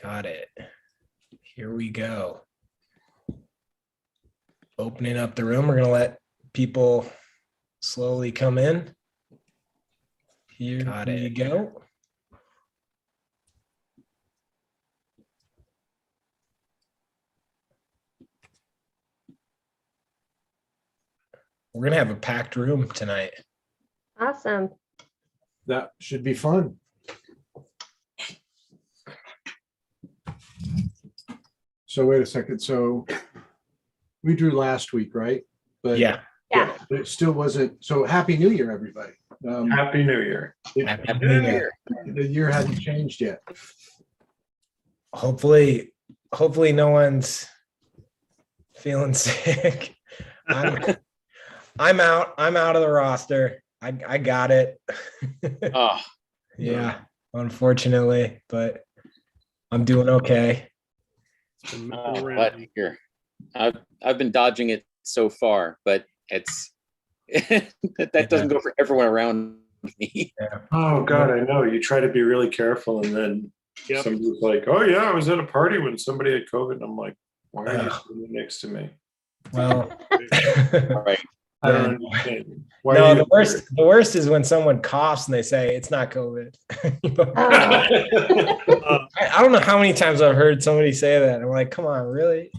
Got it. Here we go. Opening up the room. We're going to let people slowly come in. Here we go. We're going to have a packed room tonight. Awesome. That should be fun. So wait a second. So we drew last week, right? But Yeah. Yeah. but it still wasn't. So Happy New Year, everybody. Happy New Year. Happy New Year. The year hasn't changed yet. Hopefully no one's feeling sick. I'm out of the roster. I got it. Oh, Yeah, unfortunately, but I'm doing okay. glad to hear. I've been dodging it so far, but it's that doesn't go for everyone around me. Yeah. Oh God, I know. You try to be really careful, and then somebody's like, "Oh yeah, I was at a party when somebody had COVID," and I'm like, "Why are you sitting next to me?" Well, All right. I don't understand. Why no, are the you worst is when someone coughs and they say it's not COVID. I don't know how many times I've heard somebody say that. I'm like, come on, really?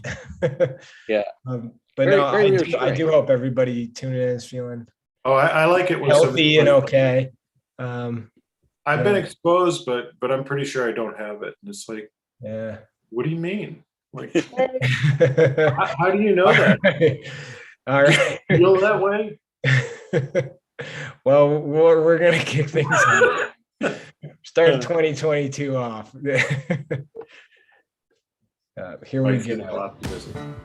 Yeah. But Very, no, very I reassuring. do hope everybody tuning in is feeling Oh, I like it when healthy and somebody- okay. I've been exposed, but I'm pretty sure I don't have it. And it's like, Yeah. what do you mean? Like, All how do you know that? right. All right. Feel that way? Well, we're gonna kick things off. Start 2022 off. Here we go. Optimism.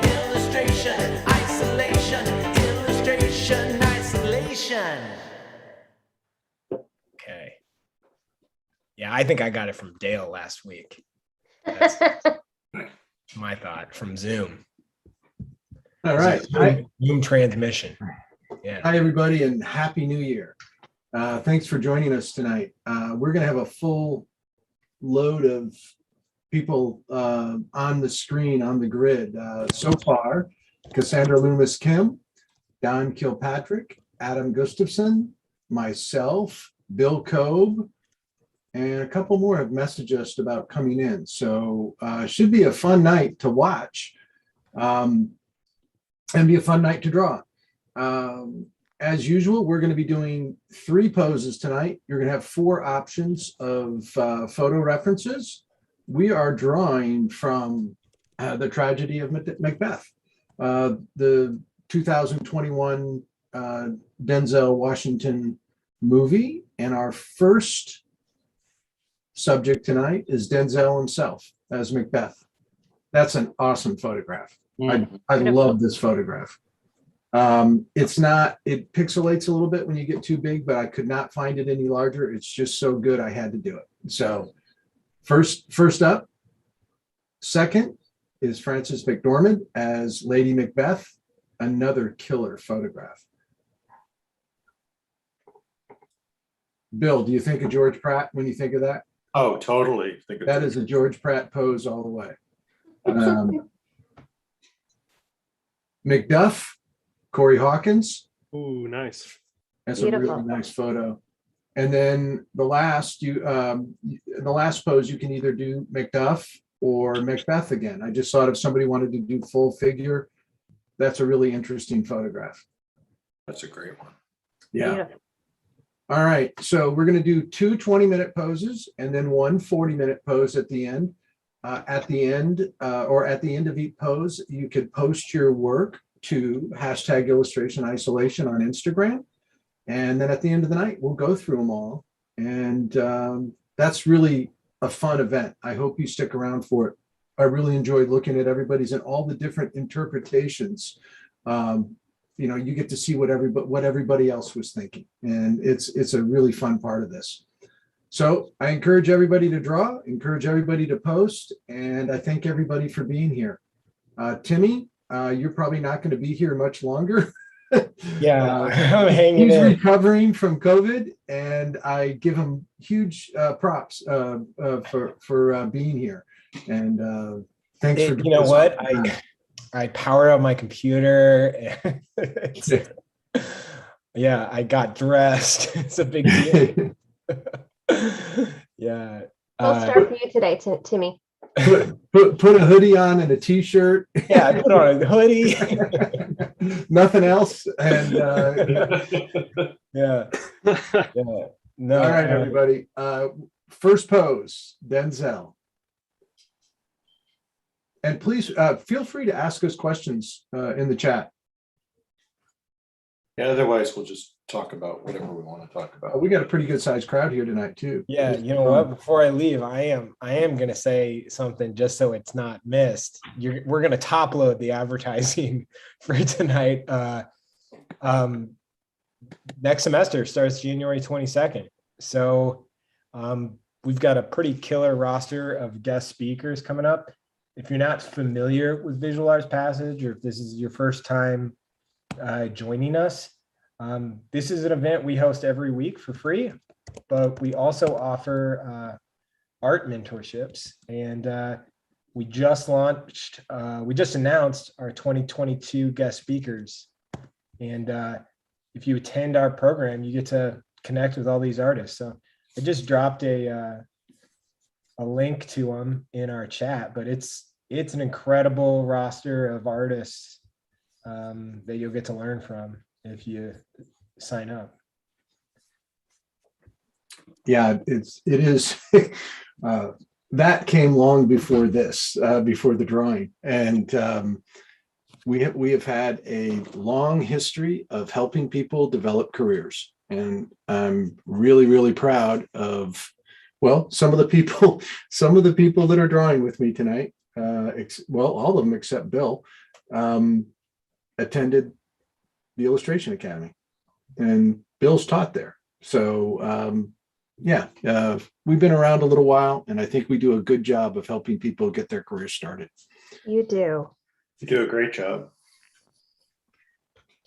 Illustration, isolation, illustration, isolation. Okay. Yeah, I think I got it from Dale last week. That's my thought from Zoom. All right. Hi, Zoom transmission. Yeah. hi everybody, and Happy New Year. Thanks for joining us tonight. We're going to have a full load of people on the screen, on the grid. So far, Cassandra Loomis Kim, Don Kilpatrick, Adam Gustafson, myself, Bill Cobe, and a couple more have messaged us about coming in. So should be a fun night to watch and be a fun night to draw. As usual, we're going to be doing 3 poses tonight. You're going to have 4 options of photo references. We are drawing from The Tragedy of Macbeth, the 2021 Denzel Washington movie. And our first subject tonight is Denzel himself as Macbeth. That's an awesome photograph. I love this photograph. It's not, it pixelates a little bit when you get too big, but I could not find it any larger. It's just so good, I had to do it. So first up, second is Frances McDormand as Lady Macbeth, another killer photograph. Bill, do you think of George Pratt when you think of that? Oh, totally. That is a George Pratt pose all the way. Macduff, Corey Hawkins. Ooh, nice. That's Beautiful. a really nice photo. And then the last pose, you can either do Macduff or Macbeth again. I just thought if somebody wanted to do full figure, that's a really interesting photograph. That's a great one. Yeah. Beautiful. All right. So we're going to do 2 20-minute poses and then 1 40-minute pose at the end. At the end of each pose, you could post your work to #illustration_isolation on Instagram. And then at the end of the night, we'll go through them all. And that's really a fun event. I hope you stick around for it. I really enjoyed looking at everybody's and all the different interpretations. You get to see what everybody else was thinking. And it's a really fun part of this. So I encourage everybody to draw, encourage everybody to post, and I thank everybody for being here. Timmy, you're probably not going to be here much longer. Yeah, I'm hanging He's in. recovering from COVID, and I give him huge props for being here. And thanks for You know what? I powered up my computer. Yeah, I got dressed. It's a big deal. Yeah. Full start for you today, Timmy. put a hoodie on and a t-shirt. Yeah, I put on a hoodie. Nothing else. And Yeah. Yeah. No. all right, everybody. First pose, Denzel. And please feel free to ask us questions in the chat. Yeah, otherwise we'll just talk about whatever we want to talk about. We got a pretty good sized crowd here tonight too. Yeah, you know what? Before I leave, I am gonna say something just so it's not missed. We're gonna top load the advertising for tonight. Next semester starts January 22nd. So we've got a pretty killer roster of guest speakers coming up. If you're not familiar with Visual Arts Passage, or if this is your first time joining us, this is an event we host every week for free, but we also offer art mentorships. And we just announced our 2022 guest speakers. And if you attend our program, you get to connect with all these artists. So I just dropped a link to them in our chat, but it's an incredible roster of artists that you'll get to learn from if you sign up. Yeah, it is. That came long before this, before the drawing, and we have had a long history of helping people develop careers, and I'm really proud of, well, some of the people that are drawing with me tonight. Well, all of them except Bill attended the Illustration Academy, and Bill's taught there. So we've been around a little while, and I think we do a good job of helping people get their careers started. You do. You do a great job.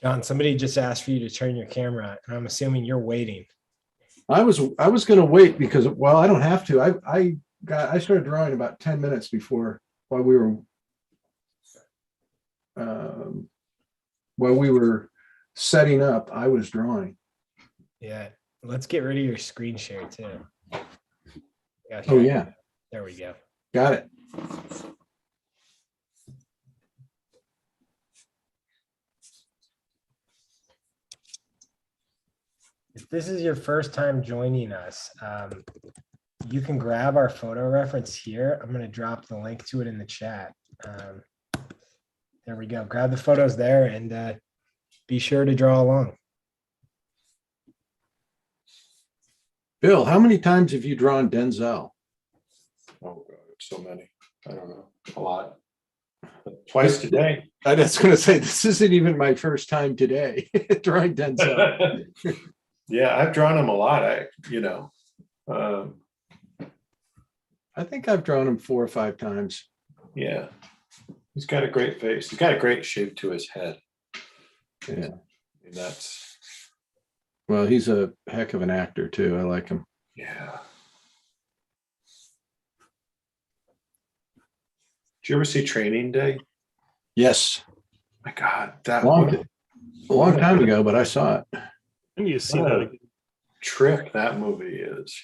John, somebody just asked for you to turn your camera on, and I'm assuming you're waiting. I was going to wait because, well, I don't have to. I started drawing about 10 minutes before while we were setting up. I was drawing. Yeah, let's get rid of your screen share too. Oh yeah, there we go. got it. If this is your first time joining us, you can grab our photo reference here. I'm going to drop the link to it in the chat. There we go. Grab the photos there and be sure to draw along. Bill, how many times have you drawn Denzel? Oh God, so many. I don't know, a lot. Twice today. I was going to say, this isn't even my first time today drawing Denzel. Yeah, I've drawn him a lot. I think I've drawn him 4 or 5 times. Yeah, he's got a great face. He's got a great shape to his head. Yeah, And that's, well, he's a heck of an actor too. I like him. yeah. Did you ever see Training Day? Yes, My God, that a long time ago, but I saw it. I need to see What that a again. trick that movie is,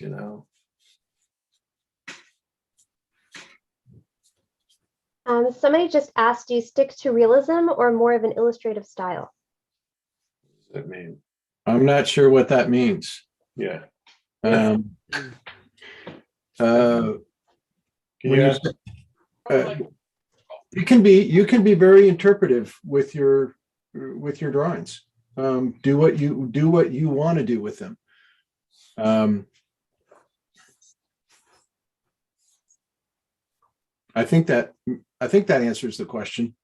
Somebody just asked, do you stick to realism or more of an illustrative style? I mean, I'm not sure what that means. yeah. Um, Can when you you ask- you can be very interpretive with your drawings. Do what you want to do with them. I think that answers the question.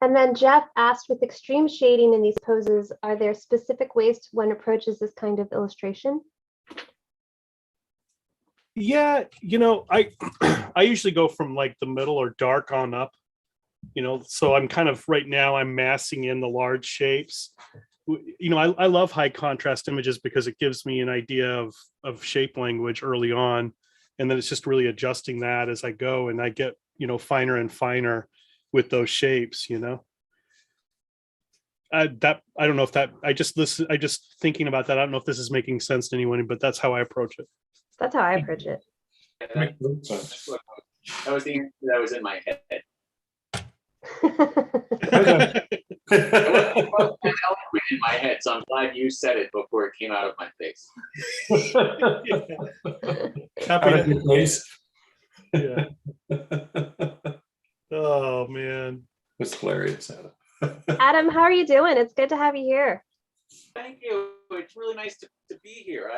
And then Jeff asked, with extreme shading in these poses, are there specific ways one approaches this kind of illustration? Yeah, I I usually go from like the middle or dark on up, so I'm kind of right now I'm massing in the large shapes. I love high contrast images because it gives me an idea of shape language early on, and then it's just really adjusting that as I go, and I get, finer and finer with those shapes. I don't know if that I just thinking about that. I don't know if this is making sense to anyone, but that's how I approach it. That's how I approach it. Makes sense. That was the answer that was in my head. It wasn't eloquent in my head, so I'm glad you said it before it came out of my face. Out of your face. Yeah. Oh man. It's hilarious. Adam, how are you doing? It's good to have you here. Thank you. It's really nice to be here.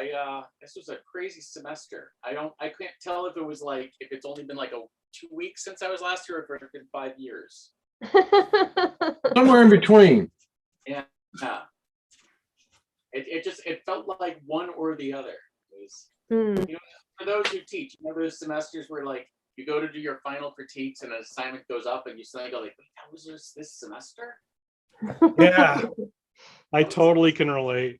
This was a crazy semester. I can't tell if it's only been like 2 weeks since I was last here, or if it's been 5 years. Somewhere in between. Yeah. It felt like one or the other. It was, for those who teach, those semesters where like you go to do your final critiques and an assignment goes up and you suddenly go like, wait, that was just this semester? Yeah. I totally can relate.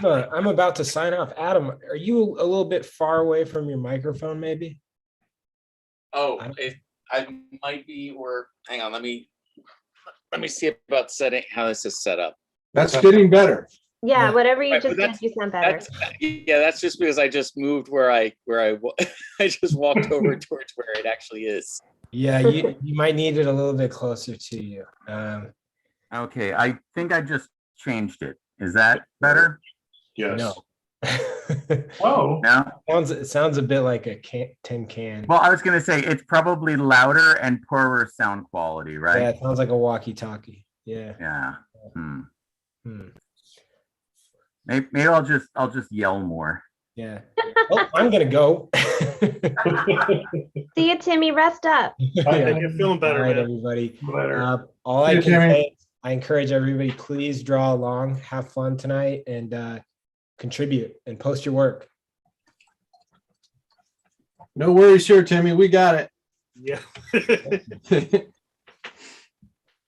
I'm about to sign off. Adam, are you a little bit far away from your microphone, maybe? Oh, I might be, or hang on, let me see about setting how this is set up. That's getting better. Yeah, whatever you Right, just but said, you sound better. That's just because I just moved where I just walked over towards where it actually is. Yeah, you might need it a little bit closer to you. Okay, I think I just changed it. Is that better? Yes. No. Whoa. No? It sounds a bit like a tin can. Well, I was going to say it's probably louder and poorer sound quality, Yeah, right? it sounds like a walkie-talkie. Yeah. Yeah. Hmm. Maybe I'll just yell more. Yeah. Well, I'm gonna go. See you, Timmy. Rest up. Yeah. You're feeling better, All right, man. everybody. Better. All I See you, can Timmy. say is I encourage everybody, please draw along, have fun tonight, and contribute and post your work. No worries here, Timmy. We got it. Yeah.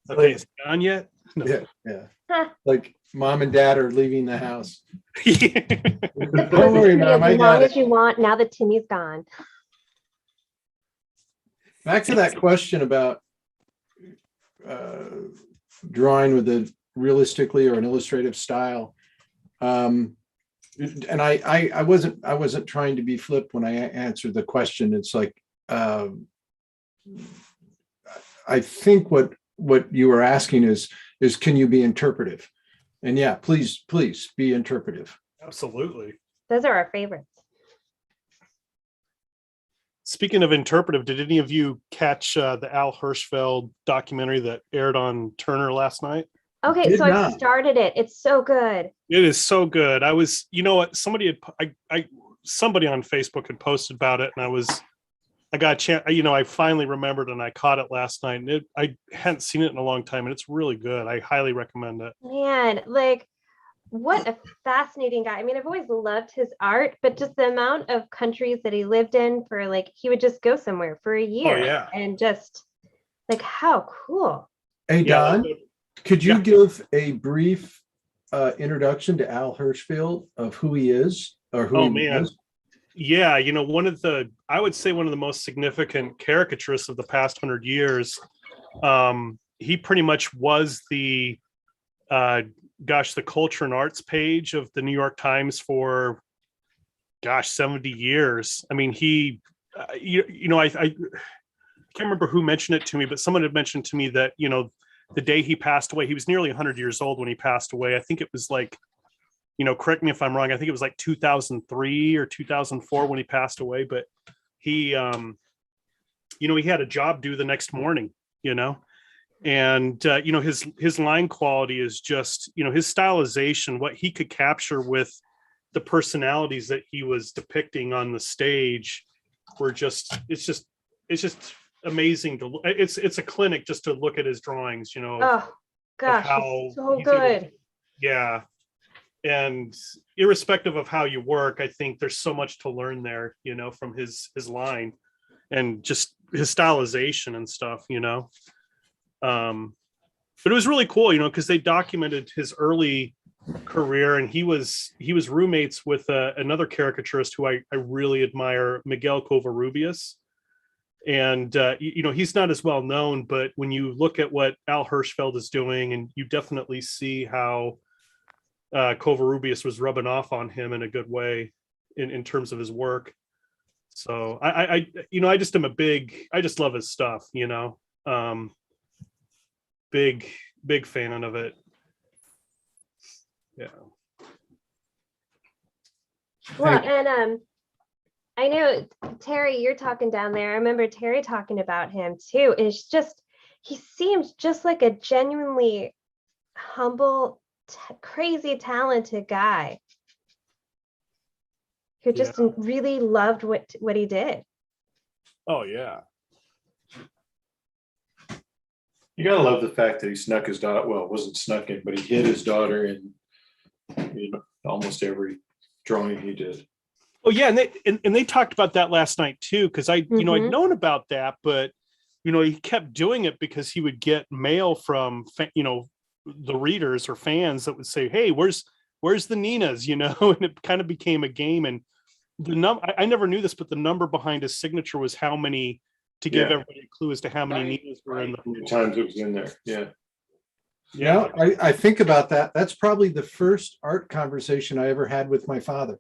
Okay, is it gone yet? No. Yeah. Like mom and dad are leaving the house. The Don't worry, be Mom. I as got long it. as you want now that Timmy's gone. Back to that question about drawing with a realistically or an illustrative style. And I wasn't trying to be flip when I answered the question. It's like I think what you were asking is can you be interpretive? And yeah, please be interpretive. Absolutely. Those are our favorites. Speaking of interpretive, did any of you catch the Al Hirschfeld documentary that aired on Turner last night? Okay, Did so I not. started it. It's so good. It is so good. I was, you know what? Somebody on Facebook had posted about it, and I got a chance. I finally remembered, and I caught it last night. And I hadn't seen it in a long time, and it's really good. I highly recommend it. Man, like, what a fascinating guy. I mean, I've always loved his art, but just the amount of countries that he lived in for, like, he would just go somewhere for a year. yeah. And just, like, how cool. Hey, Yeah, Don, could you yeah. give a brief introduction to Al Hirschfeld of who he is or who Oh, he man. was? Yeah, I would say one of the most significant caricaturists of the past 100 years. He pretty much was the culture and arts page of the New York Times for 70 years. I mean, I can't remember who mentioned it to me, but someone had mentioned to me that, the day he passed away, he was nearly 100 years old when he passed away. I think it was like, correct me if I'm wrong, I think it was like 2003 or 2004 when he passed away, but he he had a job due the next morning, and his line quality is just, his stylization, what he could capture with the personalities that he was depicting on the stage were just, it's just amazing to look. It's a clinic just to look at his drawings, Oh, gosh, how it's so he's able good. to- yeah. And irrespective of how you work, I think there's so much to learn there, from his line and just his stylization and stuff, but it was really cool, because they documented his early career, and he was roommates with another caricaturist who I really admire, Miguel Covarrubias. And he's not as well known, but when you look at what Al Hirschfeld is doing, and you definitely see how Covarrubias was rubbing off on him in a good way in terms of his work. So I just I just love his stuff, big fan of it. Yeah. Well, and I know Terry, you're talking down there. I remember Terry talking about him too. And it's just, he seems just like a genuinely humble, crazy talented guy who just really loved what he did. Oh yeah. You gotta love the fact that he snuck his daughter. Well, it wasn't snuck in, but he hid his daughter in almost every drawing he did. Oh yeah, and they talked about that last night too, because I'd known about that, but he kept doing it because he would get mail from the readers or fans that would say, "Hey, where's the Ninas?" And it kind of became a game. And I never knew this, but the number behind his signature was how many, to give everybody a clue as to how many Ninas were in the times it was in there. Yeah, I think about that. That's probably the first art conversation I ever had with my father.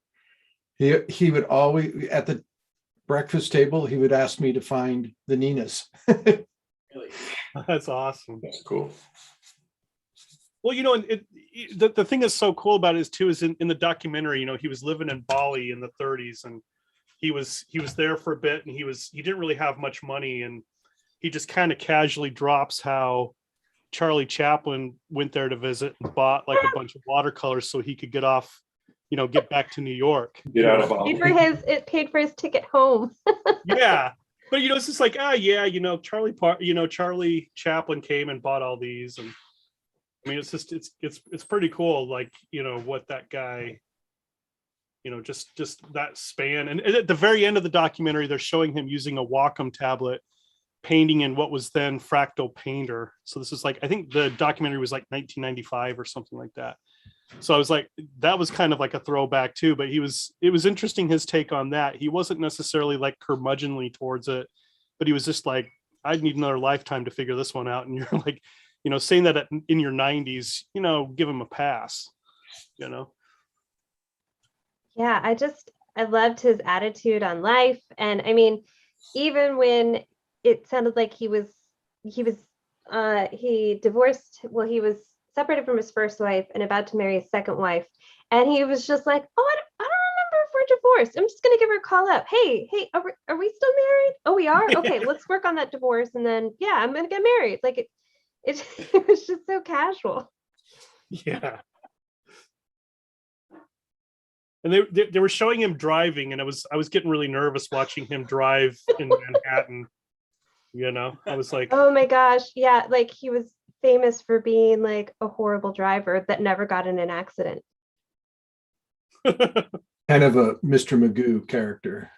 He would always, at the breakfast table, he would ask me to find the Ninas. Really? That's awesome. That's cool. Well, the thing that's so cool about it is in the documentary, he was living in Bali in the 30s, and he was there for a bit, and he didn't really have much money, and he just kind of casually drops how Charlie Chaplin went there to visit and bought like a bunch of watercolors so he could get off, get back to New York. Get out of Bali. It paid for his ticket home. Yeah. But it's just like, Charlie Chaplin came and bought all these. And I mean, it's just it's pretty cool, like, what that guy, just that span. And at the very end of the documentary, they're showing him using a Wacom tablet, painting in what was then Fractal Painter. So this is like, I think the documentary was like 1995 or something like that. So I was like, that was kind of like a throwback too, but it was interesting, his take on that. He wasn't necessarily like curmudgeonly towards it, but he was just like, I'd need another lifetime to figure this one out. And you're like, saying that in your 90s, give him a pass, Yeah, I loved his attitude on life. And I mean, even when it sounded like he divorced, well, he was separated from his first wife and about to marry his second wife. And he was just like, oh, I don't remember if we're divorced. I'm just going to give her a call up. Hey, are we still married? Oh, we are? Okay, let's work on that divorce. And then, yeah, I'm going to get married. Like it was just so casual. Yeah. And they were showing him driving, and I was getting really nervous watching him drive in Manhattan. I was like, oh my gosh. Yeah. Like he was famous for being like a horrible driver that never got in an accident. Kind of a Mr. Magoo character.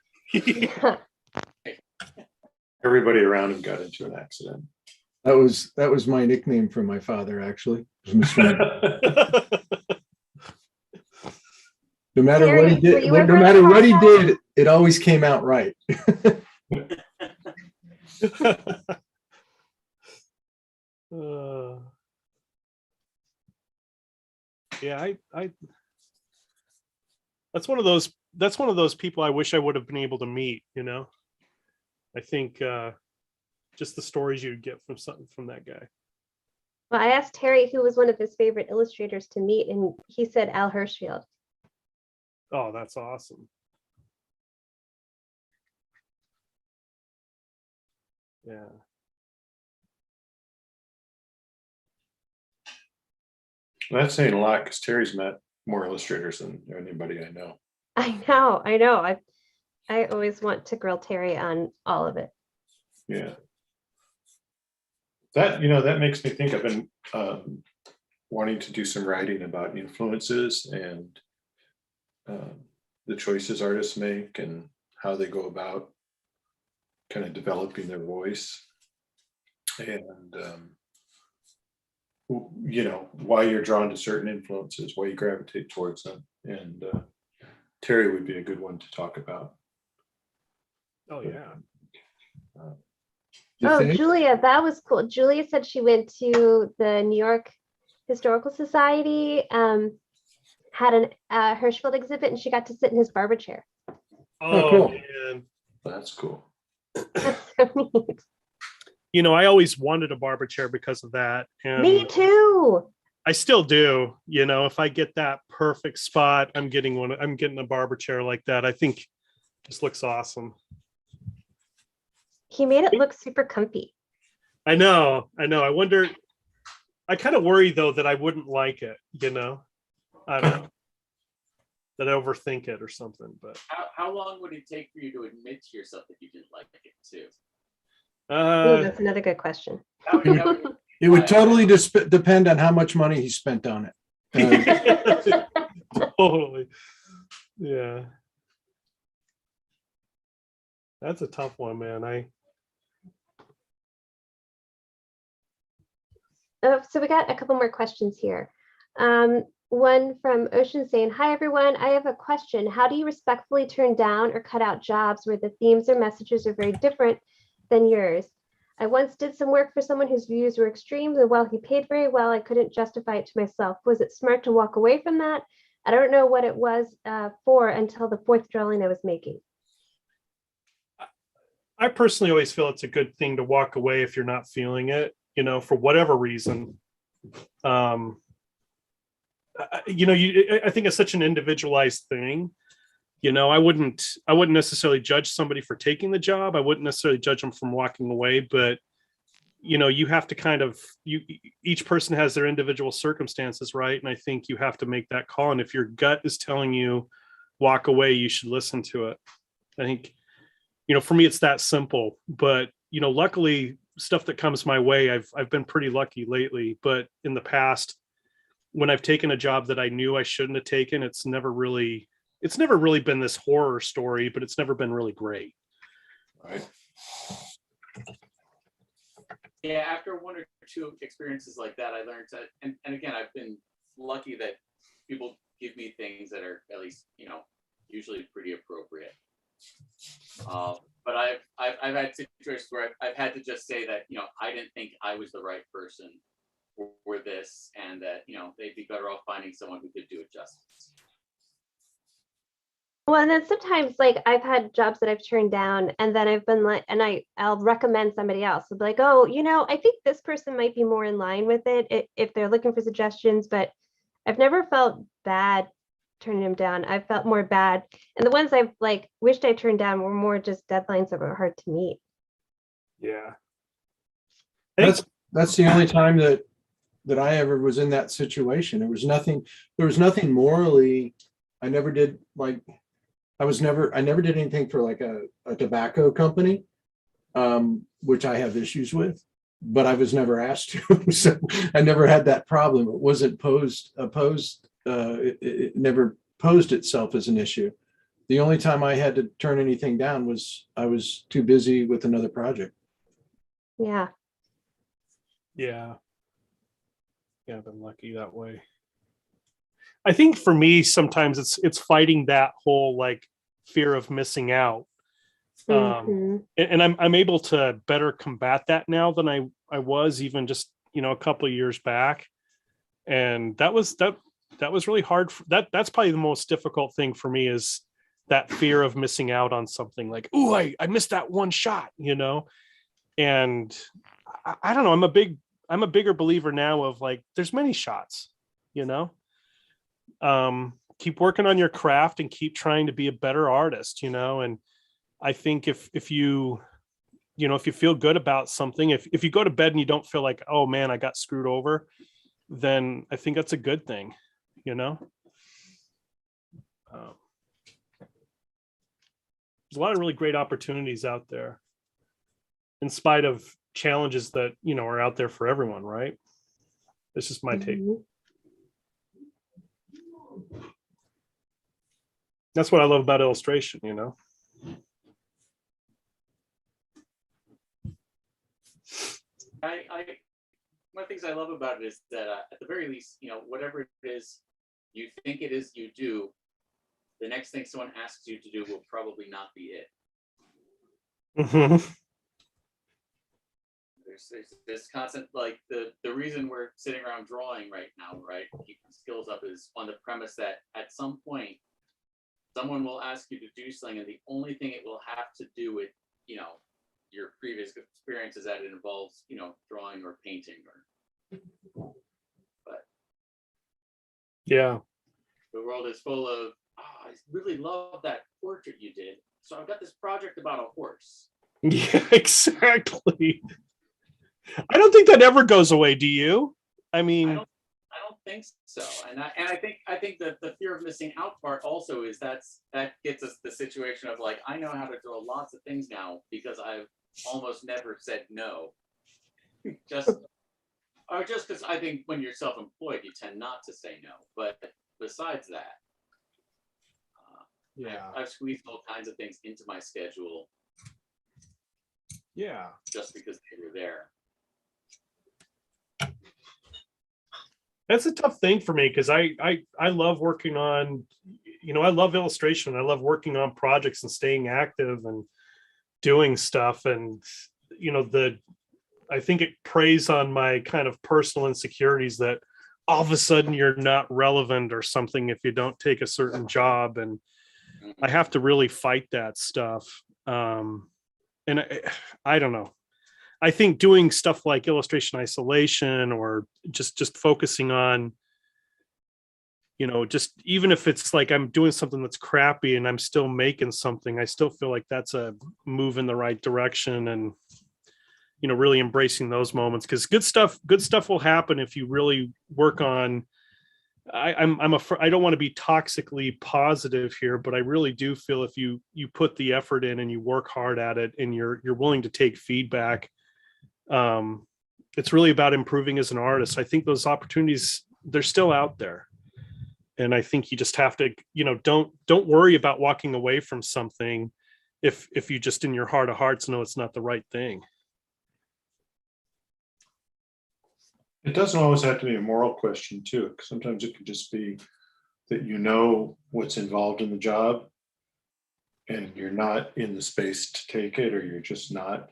Everybody around him got into an accident. That was my nickname from my father, actually. Mr. Magoo. No matter what he did, no matter what he did, it always came out right. Yeah, I that's one of those people I wish I would have been able to meet. I think just the stories you'd get from that guy. Well, I asked Terry who was one of his favorite illustrators to meet, and he said Al Hirschfeld. Oh, that's awesome. Yeah. Well, that's saying a lot, because Terry's met more illustrators than anybody I know. I know. I always want to grill Terry on all of it. Yeah. That makes me think. I've been wanting to do some writing about influences and the choices artists make and how they go about kind of developing their voice, and why you're drawn to certain influences, why you gravitate towards them. And Terry would be a good one to talk about. Oh yeah. You Oh, think? Julia, that was cool. Julia said she went to the New York Historical Society, had an Hirschfeld exhibit, and she got to sit in his barber chair. Oh, cool. Man. That's cool. That's so neat. I always wanted a barber chair because of that. And Me too. I still do. If I get that perfect spot, I'm getting one. I'm getting a barber chair like that. I think this looks awesome. He made it look super comfy. I know. I wonder. I kind of worry though that I wouldn't like it. I don't know. That I overthink it or something. But How long would it take for you to admit to yourself that you didn't like it too? Ooh, that's another good question. It would totally depend on how much money he spent on it. Totally. Yeah. That's a tough one, man. So we got a couple more questions here. One from Ocean saying, "Hi everyone, I have a question. How do you respectfully turn down or cut out jobs where the themes or messages are very different than yours? I once did some work for someone whose views were extreme, and while he paid very well, I couldn't justify it to myself. Was it smart to walk away from that? I don't know what it was for until the fourth drawing I was making." I personally always feel it's a good thing to walk away if you're not feeling it, for whatever reason. I think it's such an individualized thing. I wouldn't necessarily judge somebody for taking the job. I wouldn't necessarily judge them from walking away, but you have to each person has their individual circumstances, right? And I think you have to make that call. And if your gut is telling you walk away, you should listen to it. I think, for me, it's that simple, but luckily stuff that comes my way, I've been pretty lucky lately, but in the past, when I've taken a job that I knew I shouldn't have taken, it's never really been this horror story, but it's never been really great. Right. Yeah, after one or two experiences like that, I learned to, and again, I've been lucky that people give me things that are at least, usually pretty appropriate. But I've had situations where I've had to just say that, I didn't think I was the right person for this, and that, they'd be better off finding someone who could do it justice. Well, and then sometimes I've had jobs that I've turned down, and then I've been like, and I'll recommend somebody else. I'll be like, oh, I think this person might be more in line with it if they're looking for suggestions, but I've never felt bad turning them down. I felt more bad. And the ones I've wished I turned down were more just deadlines that were hard to meet. Yeah. That's the only time that I ever was in that situation. There was nothing morally. I never did I never did anything for a tobacco company, which I have issues with, but I was never asked to. So I never had that problem. It wasn't it never posed itself as an issue. The only time I had to turn anything down was I was too busy with another project. Yeah. Yeah. Yeah, I've been lucky that way. I think for me, sometimes it's fighting that whole fear of missing out. And I'm able to better combat that now than I was even just, a couple of years back. And that was really hard. That's probably the most difficult thing for me, is that fear of missing out on something, oh, I missed that one shot, and I don't know. I'm a bigger believer now of there's many shots, keep working on your craft and keep trying to be a better artist, and I think if you feel good about something, if you go to bed and you don't feel like, oh man, I got screwed over, then I think that's a good thing, there's a lot of really great opportunities out there, in spite of challenges that are out there for everyone, right? This is my take. That's what I love about illustration, you know? One of the things I love about it is that at the very least, you know, whatever it is you think it is you do, the next thing someone asks you to do will probably not be it. Mhm. There's this constant, like the reason we're sitting around drawing right now, right? Keeping skills up is on the premise that at some point, someone will ask you to do something, and the only thing it will have to do with, you know, your previous experience is that it involves, you know, drawing or painting or. But Yeah. the world is full of, I really love that portrait you did. So I've got this project about a horse. Yeah, exactly. I don't think that ever goes away. Do you? I mean, I don't think so. And I think that the fear of missing out part also is that gets us the situation of like, I know how to draw lots of things now because I've almost never said no. just because I think when you're self-employed, you tend not to say no. But besides that, Yeah. I've squeezed all kinds of things into my schedule Yeah. just because they were there. that's a tough thing for me because I love working on, you know, I love illustration. I love working on projects and staying active and doing stuff. And, you know, I think it preys on my kind of personal insecurities that all of a sudden you're not relevant or something if you don't take a certain job. And I have to really fight that stuff. And I don't know. I think doing stuff like illustration isolation or just focusing on, you know, just even if it's like I'm doing something that's crappy and I'm still making something, I still feel like that's a move in the right direction. And, you know, really embracing those moments, because good stuff will happen if you really work on. I don't want to be toxically positive here, but I really do feel if you put the effort in and you work hard at it and you're willing to take feedback, it's really about improving as an artist. I think those opportunities, they're still out there. And I think you just have to, you know, don't worry about walking away from something if you just in your heart of hearts know it's not the right thing. It doesn't always have to be a moral question too. Sometimes it could just be that you know what's involved in the job and you're not in the space to take it, or you're just not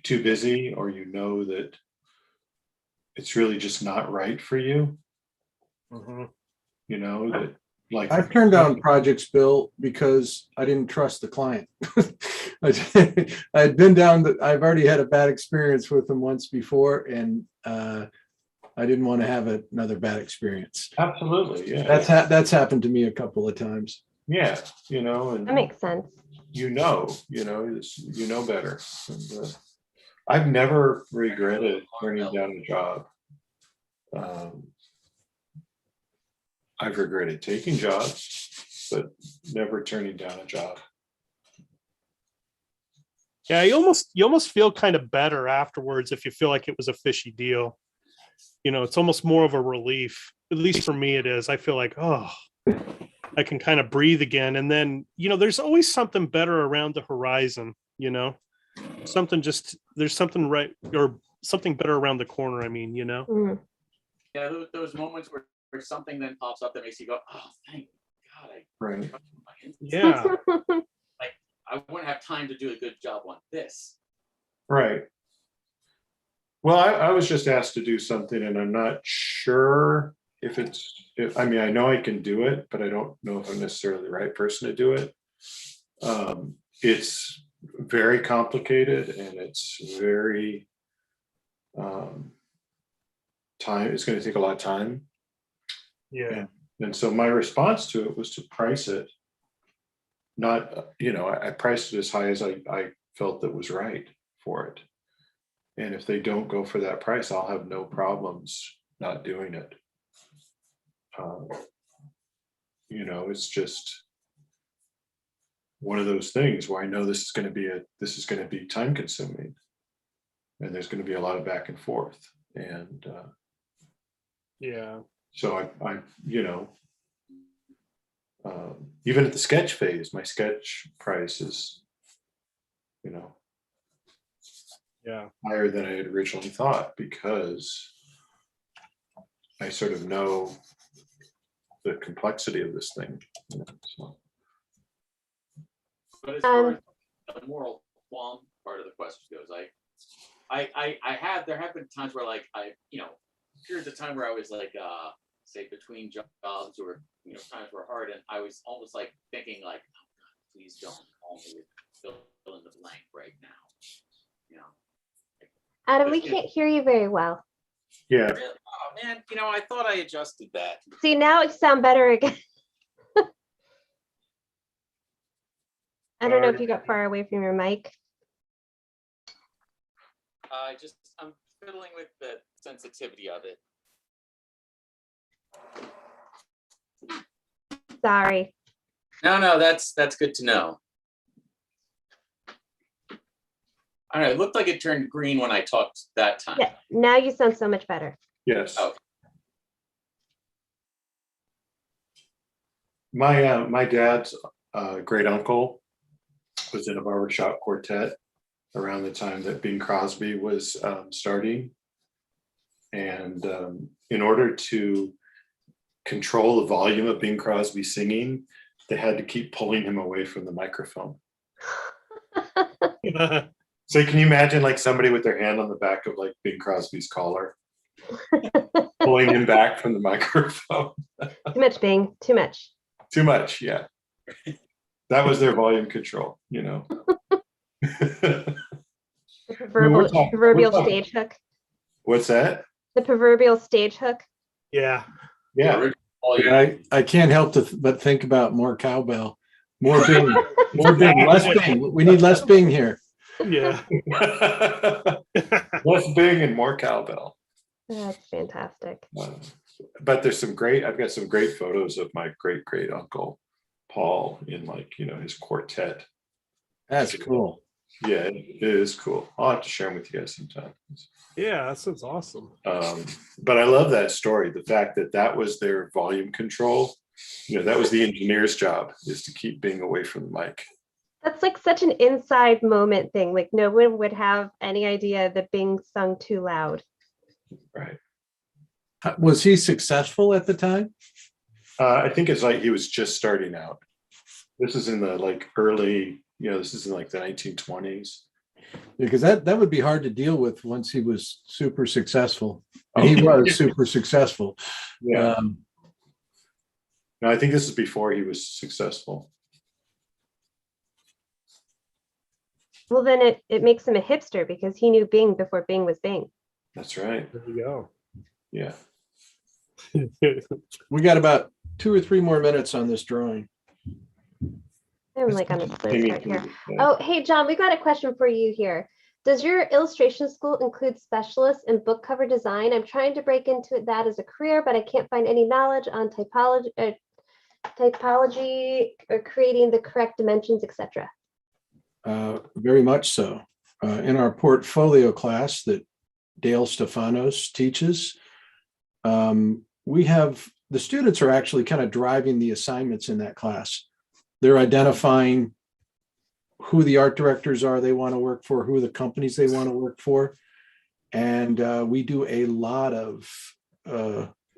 too busy, or you know that it's really just not right for you. You know, that like I've turned down projects, Bill, because I didn't trust the client. I'd been down I've already had a bad experience with them once before, and I didn't want to have another bad experience. Absolutely, yeah. That's happened to me a couple of times. Yeah, you know, and That makes sense. you know better. And, I've never regretted turning down a job. I've regretted taking jobs, but never turning down a job. Yeah, you almost feel kind of better afterwards if you feel like it was a fishy deal. You know, it's almost more of a relief. At least for me it is. I feel like, oh, I can kind of breathe again. And then, you know, there's always something better around the horizon, you know. There's something right, or something better around the corner, I mean, you know. Mm. Yeah, those moments where something then pops up that makes you go, oh, thank God. Right. Yeah. Like, I wouldn't have time to do a good job on this. Right. Well, I was just asked to do something, and I'm not sure if I mean, I know I can do it, but I don't know if I'm necessarily the right person to do it. It's very complicated, and it's very time. It's going to take a lot of time. Yeah. And so my response to it was to price it. Not, you know, I priced it as high as I felt that was right for it. And if they don't go for that price, I'll have no problems not doing it. You know, it's just one of those things where I know this is going to be time consuming, and there's going to be a lot of back and forth. And yeah. so I you know, even at the sketch phase, my sketch price is, you know, Yeah. higher than I had originally thought, because I sort of know the complexity of this thing. You know, so. But as far as the moral qualm part of the question goes, there have been times where like periods of time where I was like say between jobs, or times were hard, and I was almost like thinking like, oh God, please don't call me with fill in the blank right now. Adam, we can't hear you very well. Yeah. Oh man, I thought I adjusted that. See, now it sound better again. I don't know if you got far away from your mic. I'm fiddling with the sensitivity of it. Sorry. No, that's good to know. I don't know, it looked like it turned green when I talked that time. Yeah, now you sound so much better. Yes. Oh. My dad's great uncle was in a barbershop quartet around the time that Bing Crosby was starting. And in order to control the volume of Bing Crosby singing, they had to keep pulling him away from the microphone. So can you imagine like somebody with their hand on the back of like Bing Crosby's collar, pulling him back from the microphone? Too much, Bing. Too much. Too much, yeah. That was their volume control, you know. The proverbial stage hook. What's that? The proverbial stage hook. Yeah. Yeah. I can't help but think about more cowbell, more Bing, more Bing, less Bing. We need less Bing here. Yeah. Less Bing and more cowbell. That's fantastic. But I've got some great photos of my great uncle Paul in his quartet. That's cool. Yeah, it is cool. I'll have to share them with you guys sometime. Yeah, that sounds awesome. But I love that story. The fact that was their volume control. That was the engineer's job, is to keep Bing away from the mic. That's like such an inside moment thing. Like no one would have any idea that Bing sung too loud. Right. Was he successful at the time? I think it's like he was just starting out. This is in the early, this is in the 1920s. Because that would be hard to deal with once he was super successful. And he was super successful. Yeah. No, I think this is before he was successful. Well, then it makes him a hipster because he knew Bing before Bing was Bing. That's right. There you go. Yeah. We got about 2 or 3 more minutes on this drawing. I'm like on the slow part here. Oh, hey, John, we got a question for you here. Does your illustration school include specialists in book cover design? I'm trying to break into that as a career, but I can't find any knowledge on typology or creating the correct dimensions, etc. Very much so. In our portfolio class that Dale Stefanos teaches, we have the students are actually kind of driving the assignments in that class. They're identifying who the art directors are they want to work for, who the companies they want to work for. And we do a lot of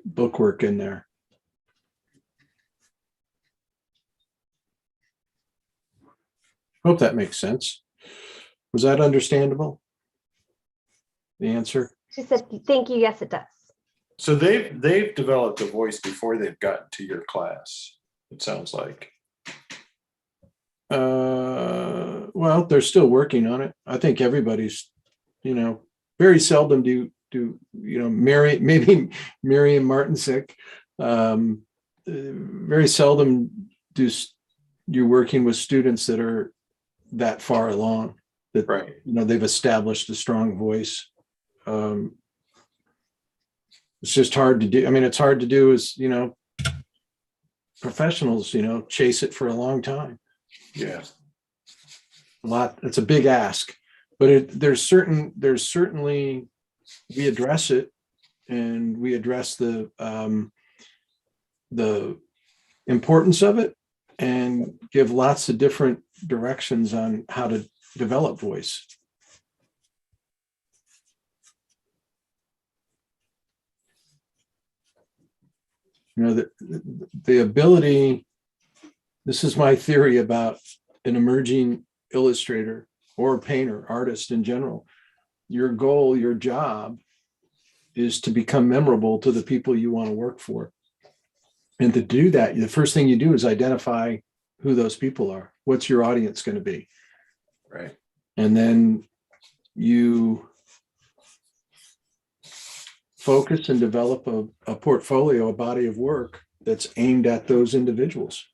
book work in there. Hope that makes sense. Was that understandable? The answer? She said, thank you. Yes, it does. So they've developed a voice before they've gotten to your class, it sounds like. Well, they're still working on it. I think everybody's, very seldom do maybe Miriam Martinsick. Very seldom you're working with students that are that far along, that Right. They've established a strong voice. It's just hard to do. I mean, it's hard to do as professionals, chase it for a long time. Yeah. It's a big ask, but there's certainly we address it, and we address the importance of it, and give lots of different directions on how to develop voice. You know, the ability, this is my theory about an emerging illustrator or painter, artist in general. Your goal, your job is to become memorable to the people you want to work for. And to do that, the first thing you do is identify who those people are. What's your audience going to be? Right. And then you focus and develop a portfolio, a body of work that's aimed at those individuals.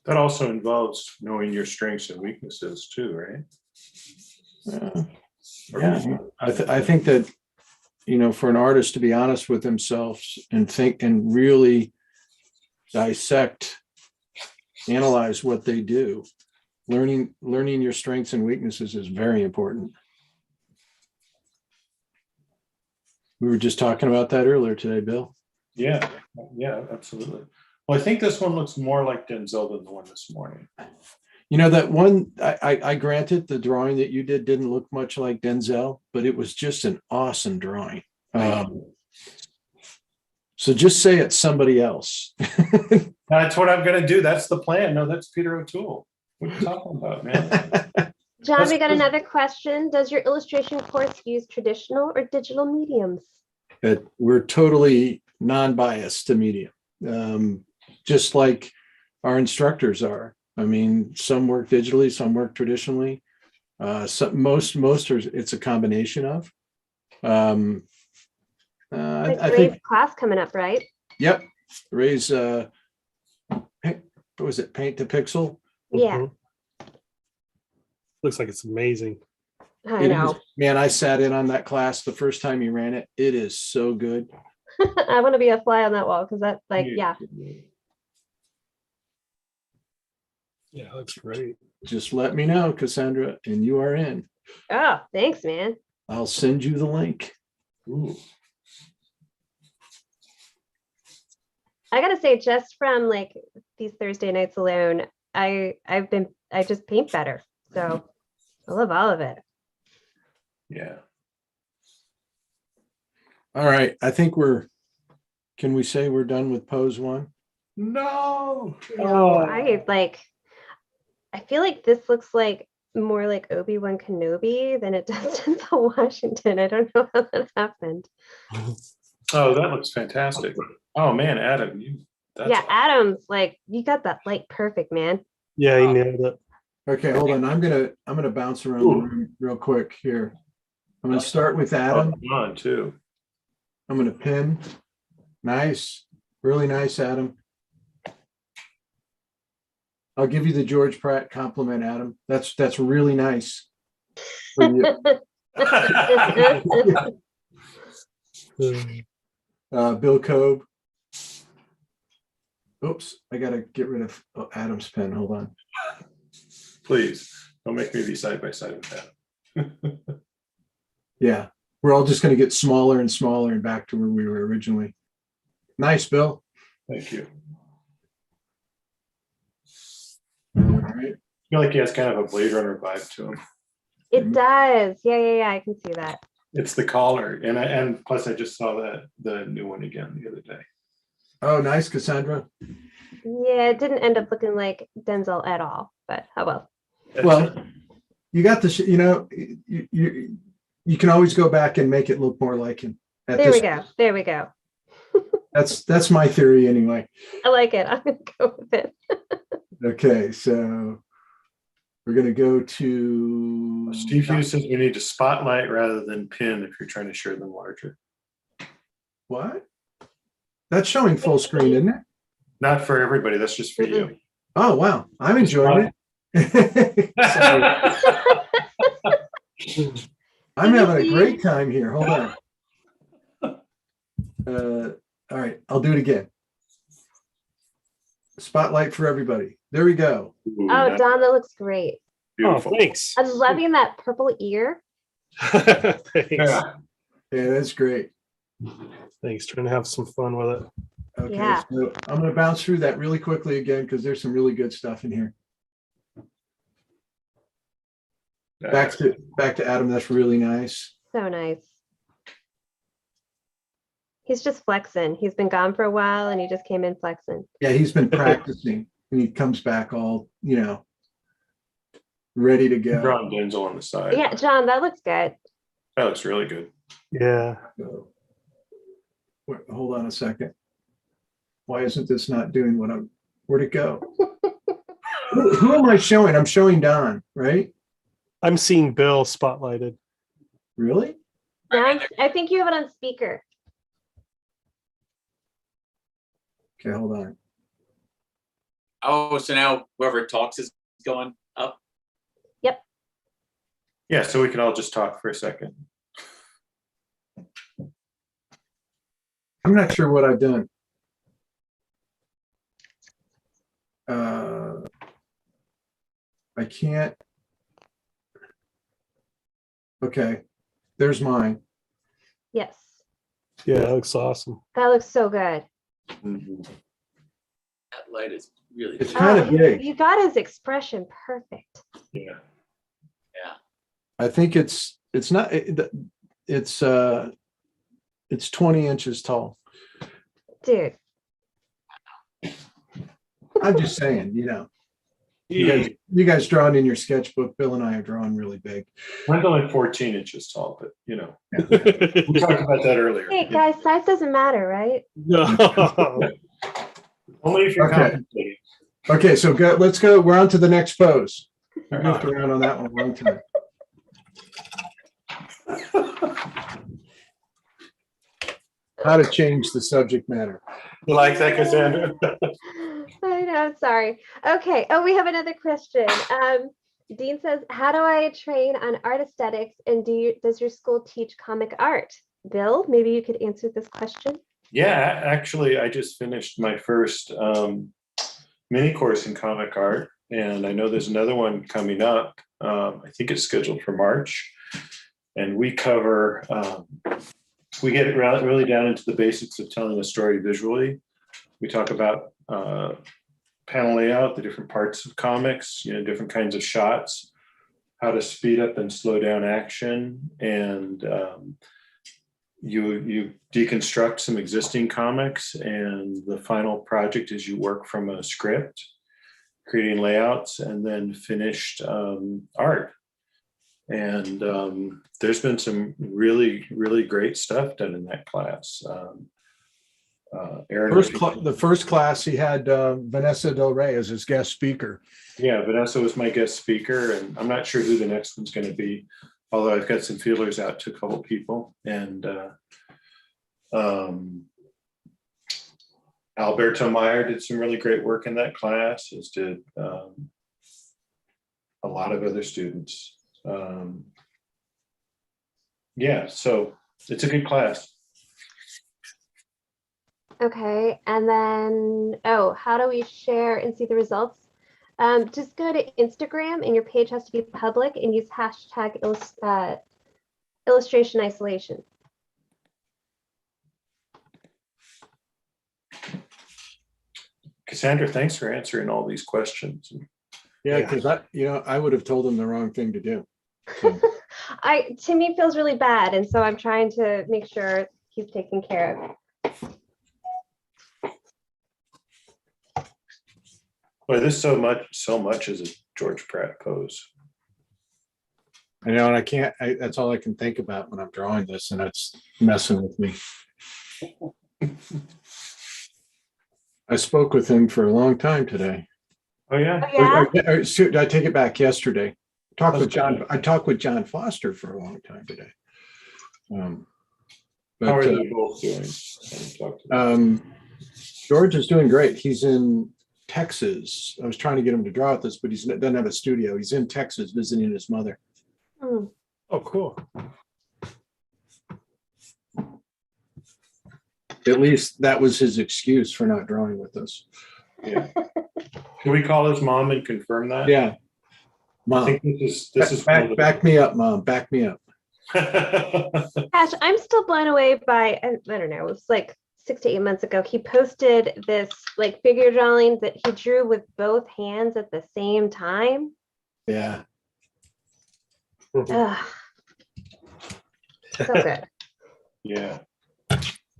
That also involves knowing your strengths and weaknesses too, right? Yeah, I think that, you know, for an artist to be honest with themselves and think and really dissect, analyze what they do, learning your strengths and weaknesses is very important. We were just talking about that earlier today, Bill. Yeah, absolutely. Well, I think this one looks more like Denzel than the one this morning. You know, that one, I granted the drawing that you didn't look much like Denzel, but it was just an awesome drawing. So just say it's somebody else. That's what I'm going to do. That's the plan. No, that's Peter O'Toole. What are you talking about, man? John, we got another question. Does your illustration course use traditional or digital mediums? We're totally non-biased to media, just like our instructors are. I mean, some work digitally, some work traditionally. Most are, it's a combination of. I think Ray's class coming up, right? Yep. Ray's what was it? Paint to Pixel. Yeah, Mhm. Looks like it's amazing. I It know. is. Man, I sat in on that class the first time you ran it. It is so good. I want to be a fly on that wall because that's like, yeah. Yeah, looks great. Just let me know, Cassandra, and you are in. Oh, thanks, man. I'll send you the link. Ooh. I gotta say, just from like these Thursday nights alone, I just paint better. So I love all of it. Yeah. All right. I think can we say we're done with pose one? No. No, I feel like this looks like more like Obi-Wan Kenobi than it does Denzel Washington. I don't know how that happened. Oh, that looks fantastic. Oh man, Adam, Yeah, Adam's like, you got that light perfect, man. Yeah, he nailed it. Okay, hold on. I'm gonna bounce around the room real quick here. I'm gonna start with Adam. on too. I'm gonna pin. Nice, really nice, Adam. I'll give you the George Pratt compliment, Adam. That's really nice. For you. Bill Cobe. Oops, I gotta get rid of Adam's pen. Hold on. Please don't make me be side by side with that. Yeah, we're all just gonna get smaller and smaller and back to where we were originally. Nice, Bill. Thank you. All right. I feel like he has kind of a Blade Runner vibe to him. It does. Yeah, I can see that. It's the collar, and plus I just saw the new one again the other day. Oh, nice, Cassandra. Yeah, it didn't end up looking like Denzel at all, but oh well. Well, you got the, you can always go back and make it look more like him. There we go. There we go. That's my theory anyway. I like it. I'm gonna go with it. Okay, so we're gonna go to Steve Hughes says we need to spotlight rather than pin if you're trying to share them larger. What? That's showing full screen, isn't it? Not for everybody. That's just for you. Oh wow, I'm enjoying it. I'm having a great time here. Hold on. All right, I'll do it again. Spotlight for everybody. There we go. Ooh, Oh, Don, that looks great. beautiful. Oh, thanks. I'm loving that purple ear. Thanks. Yeah. Yeah, that's great. Thanks. Trying to have some fun with it. Okay, Yeah. so I'm gonna bounce through that really quickly again, because there's some really good stuff in here. Back to Adam, that's really nice. So nice. He's just flexing. He's been gone for a while and he just came in flexing. Yeah, he's been practicing and he comes back all, ready to go. Drawing Denzel on the side. Yeah, John, that looks good. That looks really good. Yeah. Wait, hold on a second. Why isn't this not doing where'd it go? Who am I showing? I'm showing Don, right? I'm seeing Bill spotlighted. Really? John, I think you have it on speaker. Okay, hold on. Oh, so now whoever talks is going up. Yeah, so we can all just talk for a second. I'm not sure what I've done. I can't. Okay, there's mine. Yes. Yeah, that looks awesome. That looks so good. Mhm. That light is really. It's good. kind of you- big. You got his expression perfect. Yeah. I think it's not, it's 20 inches tall. Dude. I'm just saying, you guys drawing in your sketchbook. Bill and I are drawing really big. Mine's only 14 inches tall, but we No. talked about that earlier. Hey guys, size doesn't matter, right? Only if you're Okay. compensating. Okay, so let's go. We're on to the next pose. We moved around on that one a long time. How to change the subject matter. You like that, Cassandra? I know, sorry. Okay. Oh, we have another question. Dean says, how do I train on art aesthetics and does your school teach comic art? Bill, maybe you could answer this question. Yeah, actually, I just finished my first mini course in comic art, and I know there's another one coming up. I think it's scheduled for March, and we cover, we get it really down into the basics of telling a story visually. We talk about panel layout, the different parts of comics, different kinds of shots, how to speed up and slow down action, and you deconstruct some existing comics, and the final project is you work from a script, creating layouts, and then finished art. And there's been some really, really great stuff done in that class. Aaron, The first class, he had Vanessa Del Rey as his guest speaker. yeah, Vanessa was my guest speaker, and I'm not sure who the next one's going to be, although I've got some feelers out to a couple people. And Alberto Meyer did some really great work in that class, as did a lot of other students. Yeah, so it's a good class. Okay. And then, how do we share and see the results? Just go to Instagram and your page has to be public and use hashtag illustration isolation. Cassandra, thanks for answering all these questions. Yeah, because I would have told him the wrong thing to do. So, To me feels really bad. And so I'm trying to make sure he's taken care of. Well, this so much is a George Pratt pose. I know, and I can't, that's all I can think about when I'm drawing this, and it's messing with me. I spoke with him for a long time today. Oh yeah. Yeah. I take it back yesterday. I talked with John Foster for a long time today. How are they both doing? George is doing great. He's in Texas. I was trying to get him to draw with us, but he doesn't have a studio. He's in Texas visiting his mother. Hmm. Oh, cool. At least that was his excuse for not drawing with us. Yeah. Can we call his mom and confirm that? Yeah. I Mom, think this is back me up, Mom. Back me up. Gosh, I'm still blown away by, I don't know, it's like 6 to 8 months ago, he posted this like figure drawing that he drew with both hands at the same time. Yeah. Ugh. So good. Yeah.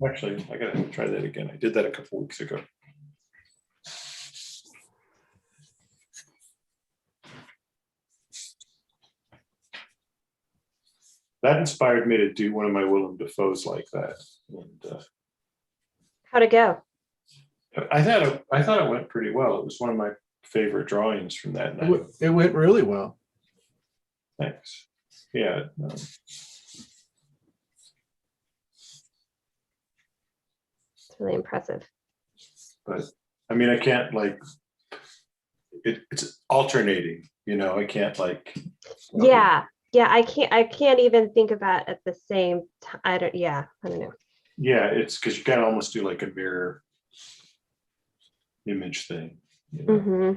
Actually, I gotta try that again. I did that a couple weeks ago. That inspired me to do one of my Willem Dafoes like that. And, How'd it go? I thought it went pretty well. It was one of my favorite drawings from that night. It went really well. Thanks. Yeah. It's really impressive. But I mean, I can't like it's alternating, I can't like. Yeah. I can't even think about at the same time. I don't know. Yeah, it's because you kind of almost do like a mirror image thing. Mm-hmm.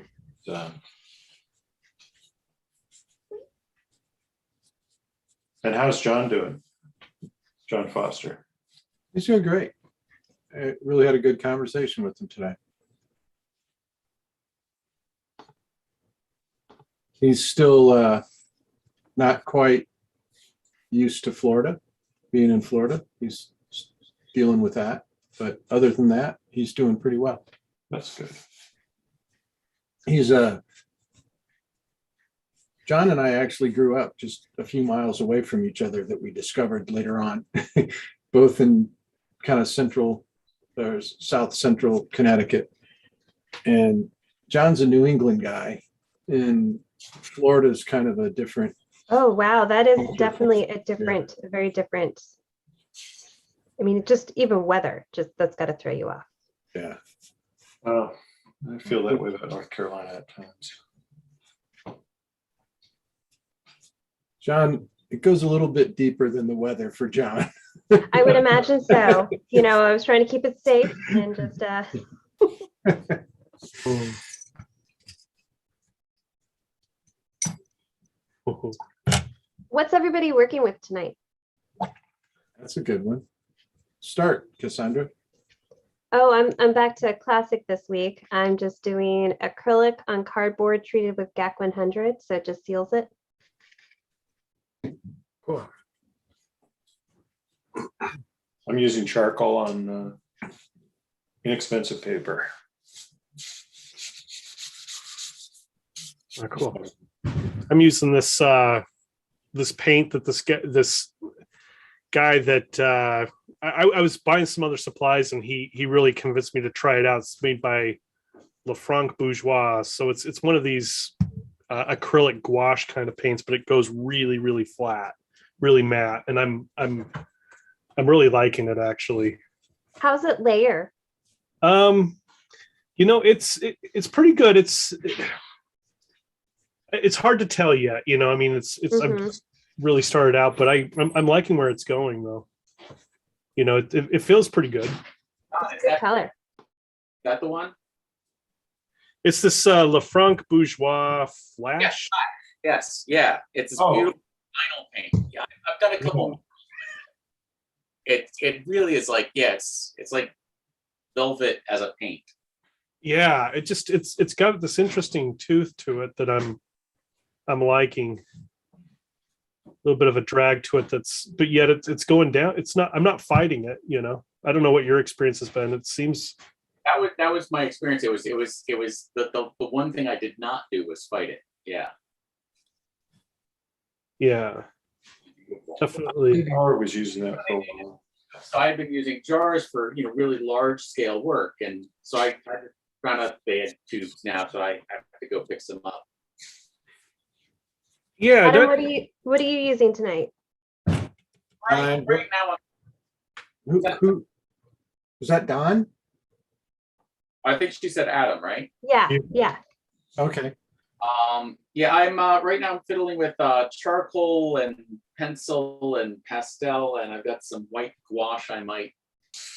And how's John doing? John Foster. He's doing great. I really had a good conversation with him today. He's still not quite used to Florida, being in Florida. He's dealing with that. But other than that, he's doing pretty well. That's good. He's John and I actually grew up just a few miles away from each other that we discovered later on, both in kind of central or south central Connecticut. And John's a New England guy, and Florida's kind of a different. Oh, wow. That is definitely a very different. I mean, just even weather, that's got to throw you off. Yeah. Well, I feel that way about North Carolina at times. John, it goes a little bit deeper than the weather for John. I would imagine so. I was trying to keep it safe and just What's everybody working with tonight? That's a good one. Start, Cassandra. Oh, I'm back to classic this week. I'm just doing acrylic on cardboard treated with GAC 100, so it just seals it. Cool. I'm using charcoal on inexpensive paper. Oh, cool. I'm using this this paint that this guy that I was buying some other supplies, and he really convinced me to try it out. It's made by Lefranc Bourgeois, so it's one of these acrylic gouache kind of paints, but it goes really, really flat, really matte, and I'm really liking it actually. How's it layer? It's pretty good. It's hard to tell yet. I mean, it's I've just really started out, but I'm liking where it's going though. It feels pretty good. Good color. Is that the one? It's this Lefranc Bourgeois Flash. Yes, yeah. It's this beautiful vinyl paint. Yeah, I've got a couple. It really is like, it's like velvet as a paint. Yeah, it's got this interesting tooth to it that I'm liking. A little bit of a drag to it but yet it's going down. I'm not fighting it, I don't know what your experience has been. It seems that was my experience. It was the one thing I did not do was fight it. Yeah. Yeah. Definitely. Howard was using that for a while. So I've been using jars for really large scale work, and so I found out they had tubes now, so I have to go fix them up. Yeah. Adam, what are you using tonight? Right now, Who was that? Don? I think she said Adam, right? Yeah. Okay. I'm right now I'm fiddling with charcoal and pencil and pastel, and I've got some white gouache I might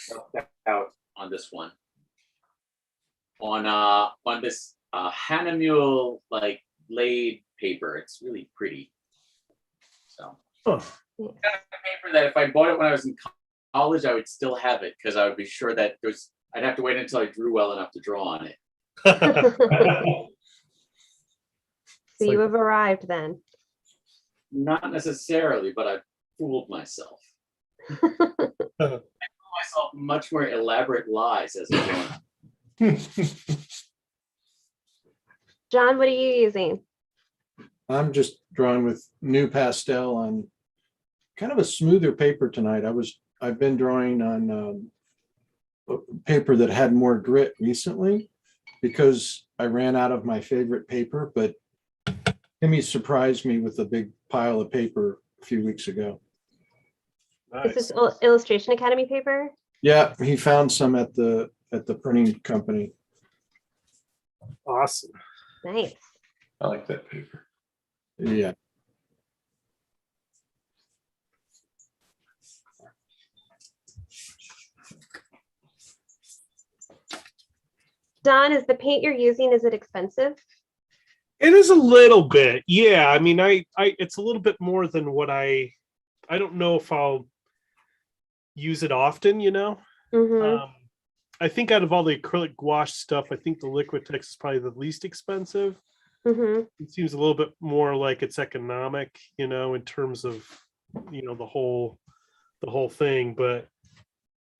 work out on this one. On this Hahnemühle like laid paper. It's really pretty. So kind of paper that if I bought it when I was in college, I would still have it because I would be sure that I'd have to wait until I drew well enough to draw on it. So you have arrived then. Not necessarily, but I fooled myself. I told myself much more elaborate lies as I went. John, what are you using? I'm just drawing with new pastel on kind of a smoother paper tonight. I've been drawing on paper that had more grit recently because I ran out of my favorite paper, but Timmy surprised me with a big pile of paper a few weeks ago. Is this Illustration Academy paper? Yeah, he found some at the printing company. Awesome. Nice. I like that paper. Yeah. Don, is the paint you're using, is it expensive? It is a little bit. Yeah. I mean, it's a little bit more than what I don't know if I'll use it often, you know? Mm-hmm. I think out of all the acrylic gouache stuff, I think the Liquitex is probably the least expensive. Mm-hmm. It seems a little bit more like it's economic, you know, in terms of, you know, the whole thing. But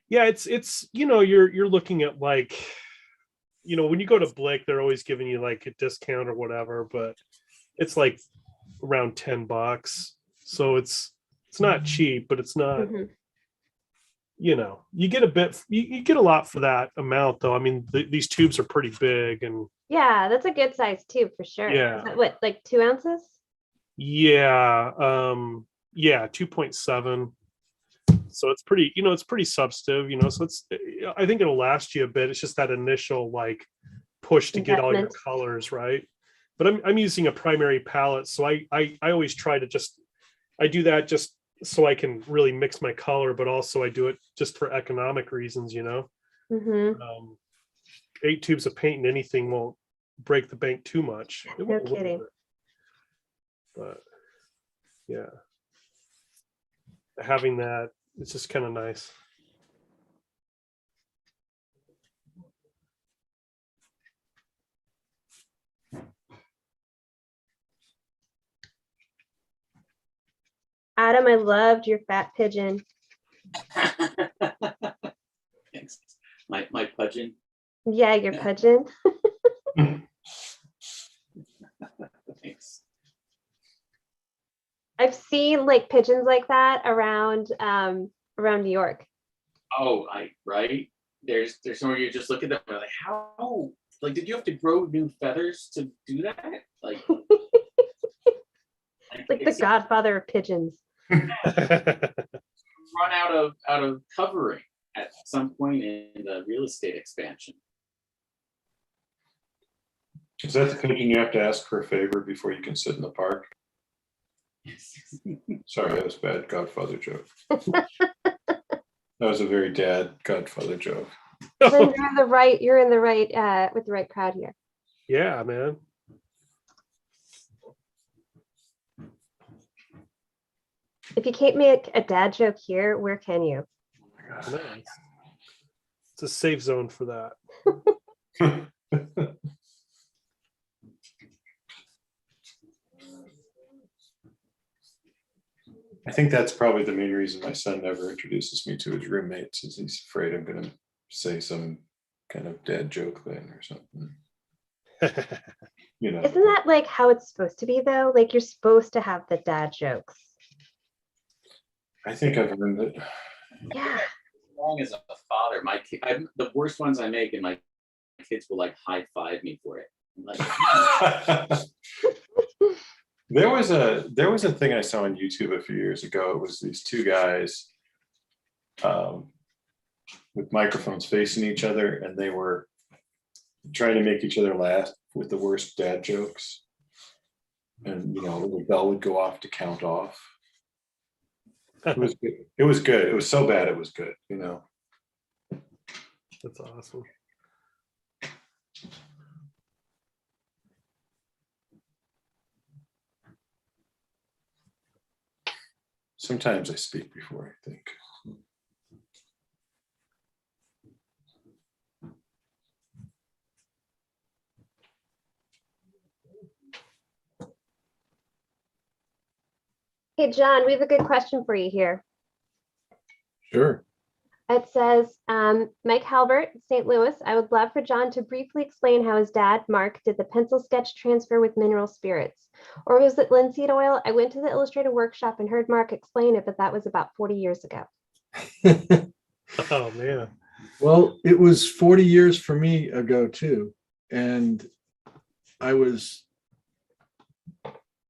yeah, it's you know, you're looking at like, you know, when you go to Blick, they're always giving you like a discount or whatever, but it's like around $10. So it's not cheap, but it's not, Mm-hmm. you know, you get a bit, you get a lot for that amount though. I mean, these tubes are pretty big and Yeah, that's a good size tube for sure. Yeah. Is that what, like 2 ounces? yeah, 2.7. So it's pretty, you know, it's pretty substantive, you know, so I think it'll last you a bit. It's just that initial like push to get all your Investment. colors right. But I'm using a primary palette, so I always try to I do that just so I can really mix my color, but also I do it just for economic reasons, you know. Mm-hmm. 8 tubes of paint and anything won't break the bank too much. It No will a little kidding. bit. But yeah, having that, it's just kind of nice. Adam, I loved your fat pigeon. Thanks. My pudgeon. Yeah, your pigeon. Thanks. I've seen like pigeons like that around New York. Oh, right. There's somewhere you just look at them and like, how? Like, did you have to grow new feathers to do that? Like Like the godfather of pigeons. run out of covering at some point in the real estate expansion. Is that the pigeon you have to ask for a favor before you can sit in the park? Sorry, that was a bad Godfather joke. That was a very dad Godfather joke. Then you're in the right with the right crowd here. Yeah, man. If you can't make a dad joke here, where can you? No, it's a safe zone for that. I think that's probably the main reason my son never introduces me to his roommates, is he's afraid I'm going to say some kind of dad joke then or something. You know. Isn't that like how it's supposed to be though? Like you're supposed to have the dad jokes. I think I've earned it. Yeah. As long as a father, the worst ones I make, and my kids will like high five me for it. Like, There was a thing I saw on YouTube a few years ago. It was these two guys with microphones facing each other, and they were trying to make each other laugh with the worst dad jokes. And you know, a little bell would go off to count off. It was good. It was good. It was so bad it was good, you know. That's awesome. Sometimes I speak before I think. Hey, John, we have a good question for you here. Sure. It says, Mike Halbert, St. Louis, I would love for John to briefly explain how his dad, Mark, did the pencil sketch transfer with mineral spirits. Or was it linseed oil? I went to the illustrator workshop and heard Mark explain it, but that was about 40 years ago. Oh, man. Well, it was 40 years for me ago too. And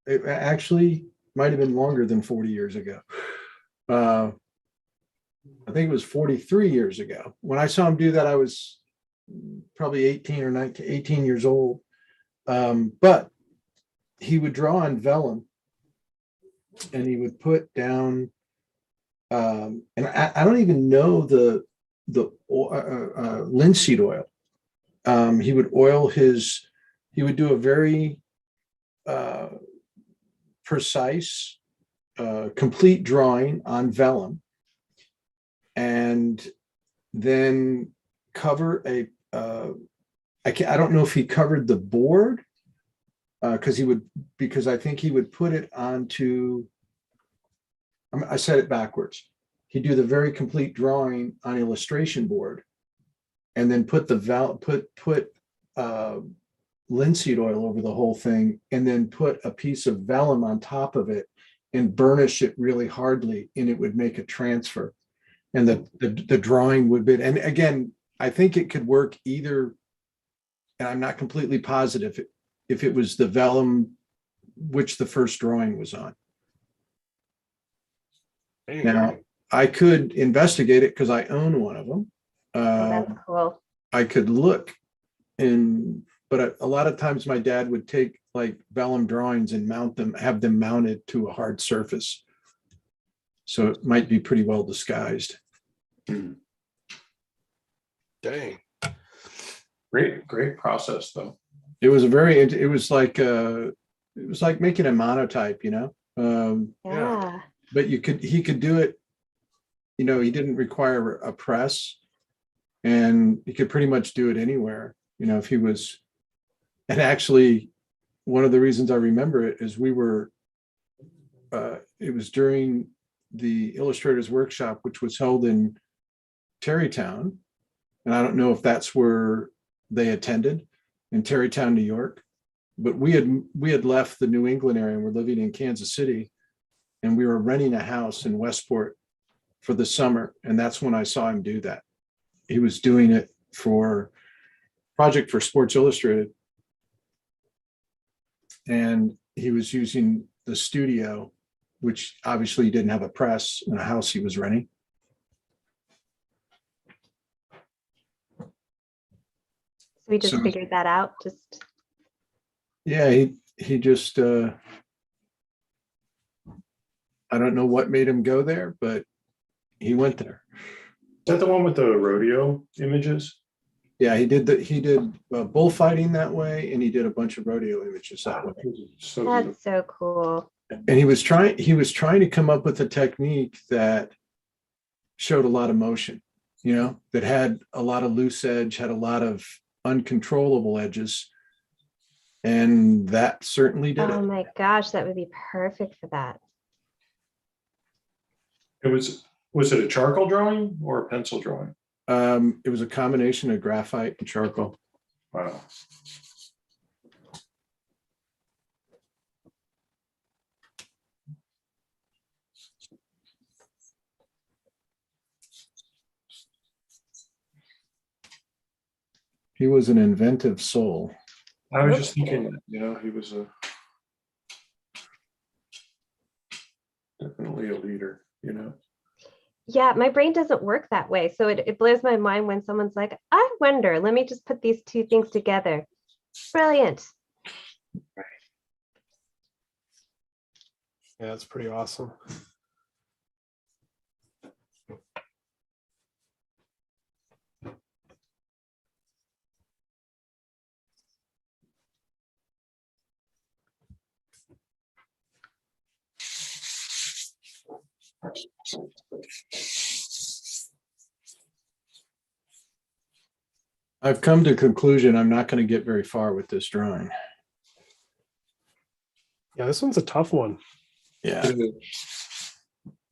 it actually might have been longer than 40 years ago. I think it was 43 years ago. When I saw him do that, I was probably 18 or 19, 18 years old. But he would draw on vellum and he would put down, and I don't even know the linseed oil. He would he would do a very precise, complete drawing on vellum, and then cover I don't know if he covered the board, because I think he would put it onto, I said it backwards. He'd do the very complete drawing on illustration board and then put linseed oil over the whole thing, and then put a piece of vellum on top of it and burnish it really hardly, and it would make a transfer. And the drawing would be, and again, I think it could work either, and I'm not completely positive if it was the vellum which the first drawing was on. Now, I could investigate it because I own one of them. Oh, that's cool. I could look but a lot of times my dad would take like vellum drawings and have them mounted to a hard surface. So it might be pretty well disguised. Dang. Great process though. It was like making a monotype, Yeah. but he could do it, he didn't require a press, and he could pretty much do it anywhere, if he was. And actually, one of the reasons I remember it is it was during the illustrators workshop, which was held in Tarrytown. And I don't know if that's where they attended, in Tarrytown, New York, but we had left the New England area and we're living in Kansas City, and we were renting a house in Westport for the summer. And that's when I saw him do that. He was doing it for Project for Sports Illustrated. And he was using the studio, which obviously didn't have a press, in a house he was renting. So we just figured that out. Yeah, he just, I don't know what made him go there, but he went there. Is that the one with the rodeo images? Yeah, he did bullfighting that way, and he did a bunch of rodeo images that way. That's so cool. And he was trying to come up with a technique that showed a lot of motion, that had a lot of loose edge, had a lot of uncontrollable edges. And that certainly did it. Oh my gosh, that would be perfect for that. Was it a charcoal drawing or a pencil drawing? It was a combination of graphite and charcoal. Wow. He was an inventive soul. I was just thinking, he was definitely a leader, Yeah, my brain doesn't work that way. So it blows my mind when someone's like, I wonder, let me just put these two things together. Brilliant. Yeah, that's pretty awesome. I've come to the conclusion I'm not going to get very far with this drawing. Yeah, this one's a tough one. Yeah.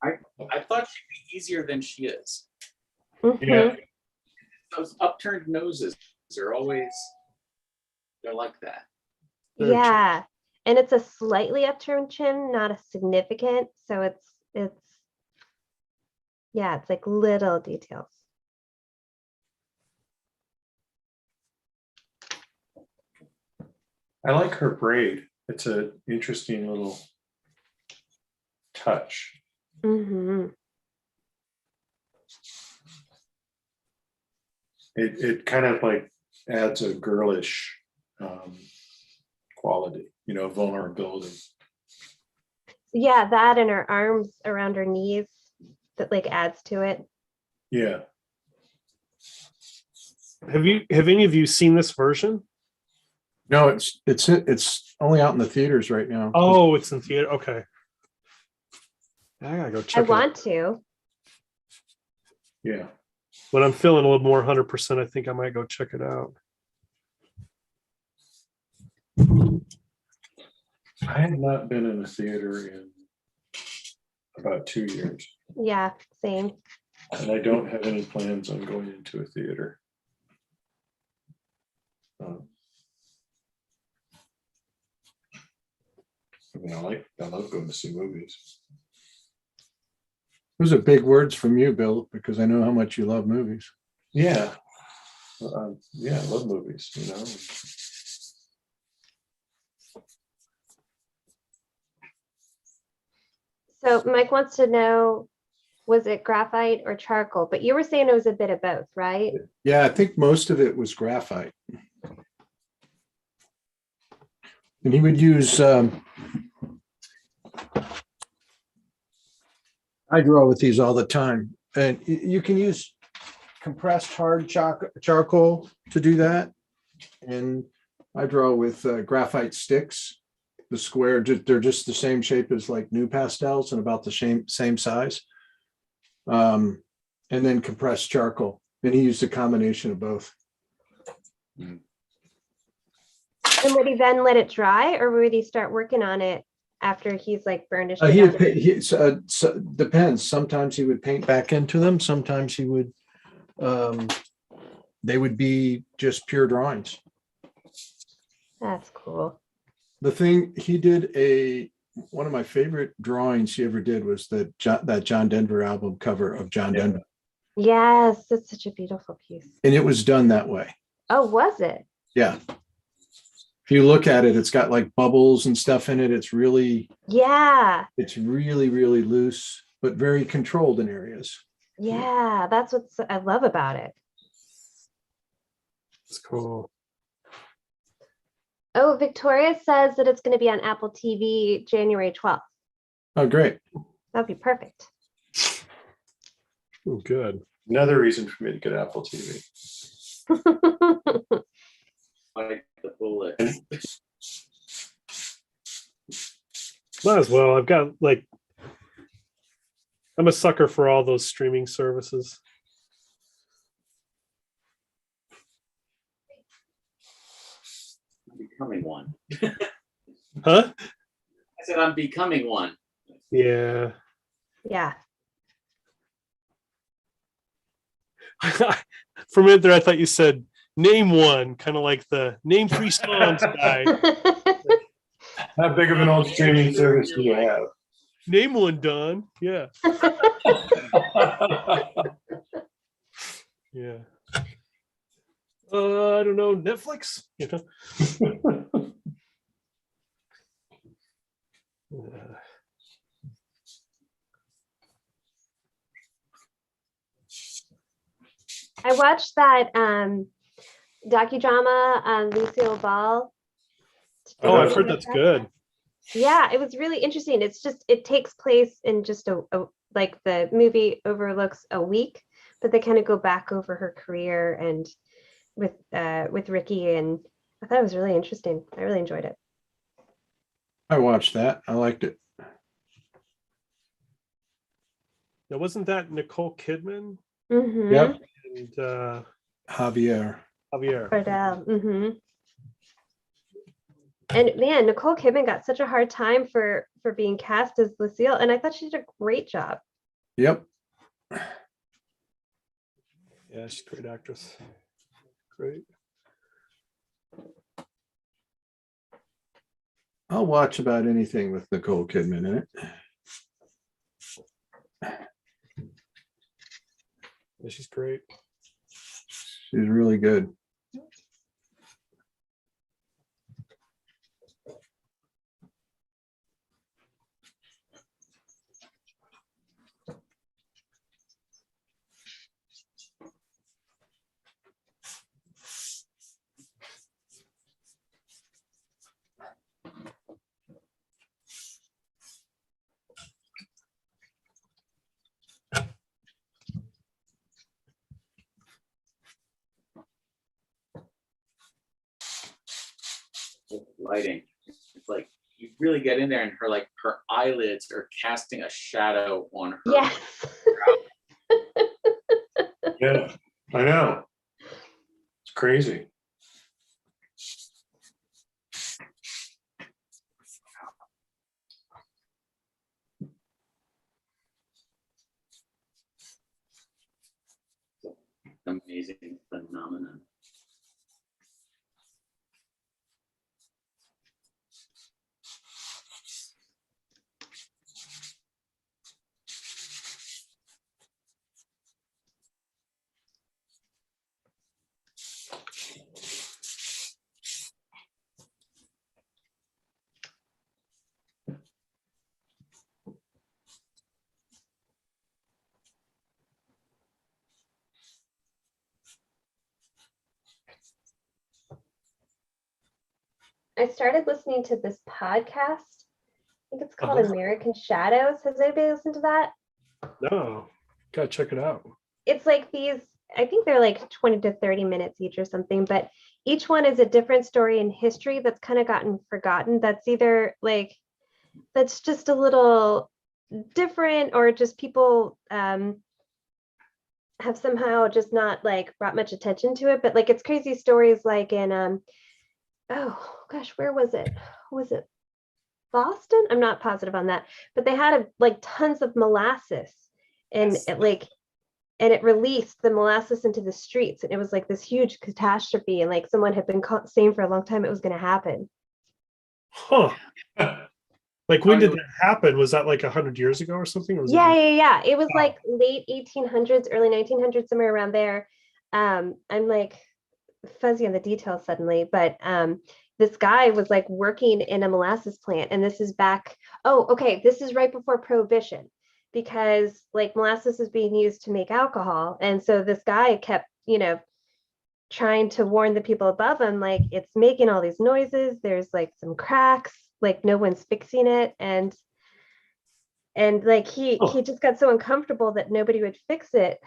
I thought she'd be easier than she is. Mhm. Those upturned noses are always, they're like that. Yeah. And it's a slightly upturned chin, not a significant. So it's yeah, it's like little details. I like her braid. It's an interesting little touch. Mm-hmm. It kind of like adds a girlish quality, vulnerability. Yeah, that and her arms around her knees that like adds to it. Yeah. Have any of you seen this version? No, it's only out in the theaters right now. Oh, it's in theater. Okay. I gotta go I check it out. want to. Yeah. When I'm feeling a little more 100%, I think I might go check it out. I have not been in a theater in about 2 years, Yeah, same. and I don't have any plans on going into a theater. I mean, I love going to see movies. Those are big words from you, Bill, because I know how much you love movies. Yeah. Yeah, I love movies, So Mike wants to know, was it graphite or charcoal? But you were saying it was a bit of both, right? Yeah, I think most of it was graphite. And he would use, I draw with these all the time, and you can use compressed hard charcoal to do that. And I draw with graphite sticks, the square, they're just the same shape as like new pastels and about the same size. And then compressed charcoal. And he used a combination of both. And would he then let it dry, or would he start working on it after he's like burnished it up? So depends. Sometimes he would paint back into them. Sometimes he would, they would be just pure drawings. That's cool. The thing he did, one of my favorite drawings he ever did was that John Denver album cover of John Denver. Yes, that's such a beautiful piece. And it was done that way. Oh, was it? Yeah. If you look at it, it's got like bubbles and stuff in it. It's really, really loose, but very controlled in areas. Yeah, that's what I love about it. It's cool. Oh, Victoria says that it's going to be on Apple TV January 12th. Oh, great. That'd be perfect. Oh, good. Another reason for me to get Apple TV. Like the bullet. Might as well. I've got I'm a sucker for all those streaming services. I'm becoming one. Huh? I said I'm becoming one. Yeah. Yeah. For a minute there, I thought you said name one, kind of like the name 3 songs guy. How big of an old streaming service do you have? Name one, Don. Yeah. Yeah. I don't know, Netflix. I watched that docudrama on Lucille Ball. Oh, I've heard that's good. Yeah, it was really interesting. It's just, it takes place in just like the movie overlooks a week, but they kind of go back over her career and with Ricky, and I thought it was really interesting. I really enjoyed it. I watched that. I liked it. Now, wasn't that Nicole Kidman? Mm-hmm. Yep. And Javier. Javier. Cordell. Mm-hmm. And man, Nicole Kidman got such a hard time for being cast as Lucille, and I thought she did a great job. Yep. Yeah, she's a great actress. Great. I'll watch about anything with Nicole Kidman in it. Yeah, she's great. She's really good. Lighting. It's like you really get in there, and her eyelids are casting a shadow on her. Yes. Yeah, I know. It's crazy. Amazing phenomenon. I started listening to this podcast. I think it's called Uh-huh. American Shadows. Has anybody listened to that? No, gotta check it out. It's like these, I think they're like 20 to 30 minutes each or something, but each one is a different story in history that's kind of gotten forgotten. That's either like, that's just a little different, or just people have somehow just not like brought much attention to it. But like it's crazy stories like in oh gosh, where was it? Was it Boston? I'm not positive on that, but they had like tons of molasses, and Yes. it released the molasses into the streets, and it was like this huge catastrophe, and like someone had been saying for a long time it was going to happen. Huh. Like when did that happen? Was that like 100 years ago or something? Or was Yeah. It was Wow. like late 1800s, early 1900s, somewhere around there. I'm like fuzzy on the details suddenly, but this guy was like working in a molasses plant, and this is back. Oh, okay, this is right before Prohibition, because like molasses is being used to make alcohol, and so this guy kept, trying to warn the people above him, like it's making all these noises. There's like some cracks, like no one's fixing it, and like he just got so uncomfortable that nobody would fix it,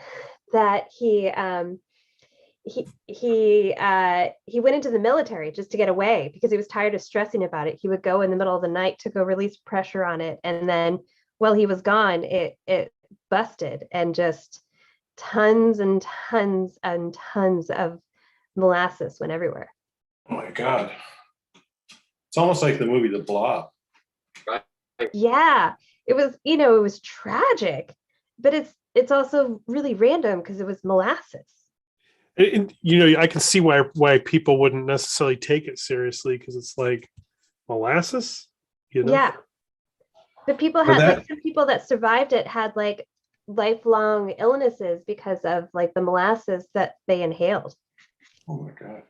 that he went into the military just to get away, because he was tired of stressing about it. He would go in the middle of the night to go release pressure on it, and then while he was gone, it busted, and just tons and tons and tons of molasses went everywhere. Oh my God. It's almost like the movie The Blob. Yeah, it was tragic, but it's also really random because it was molasses. I can see why people wouldn't necessarily take it seriously, because it's like molasses, Yeah, but people had like some people that survived it had like lifelong illnesses because of like the molasses that they inhaled. Oh my God.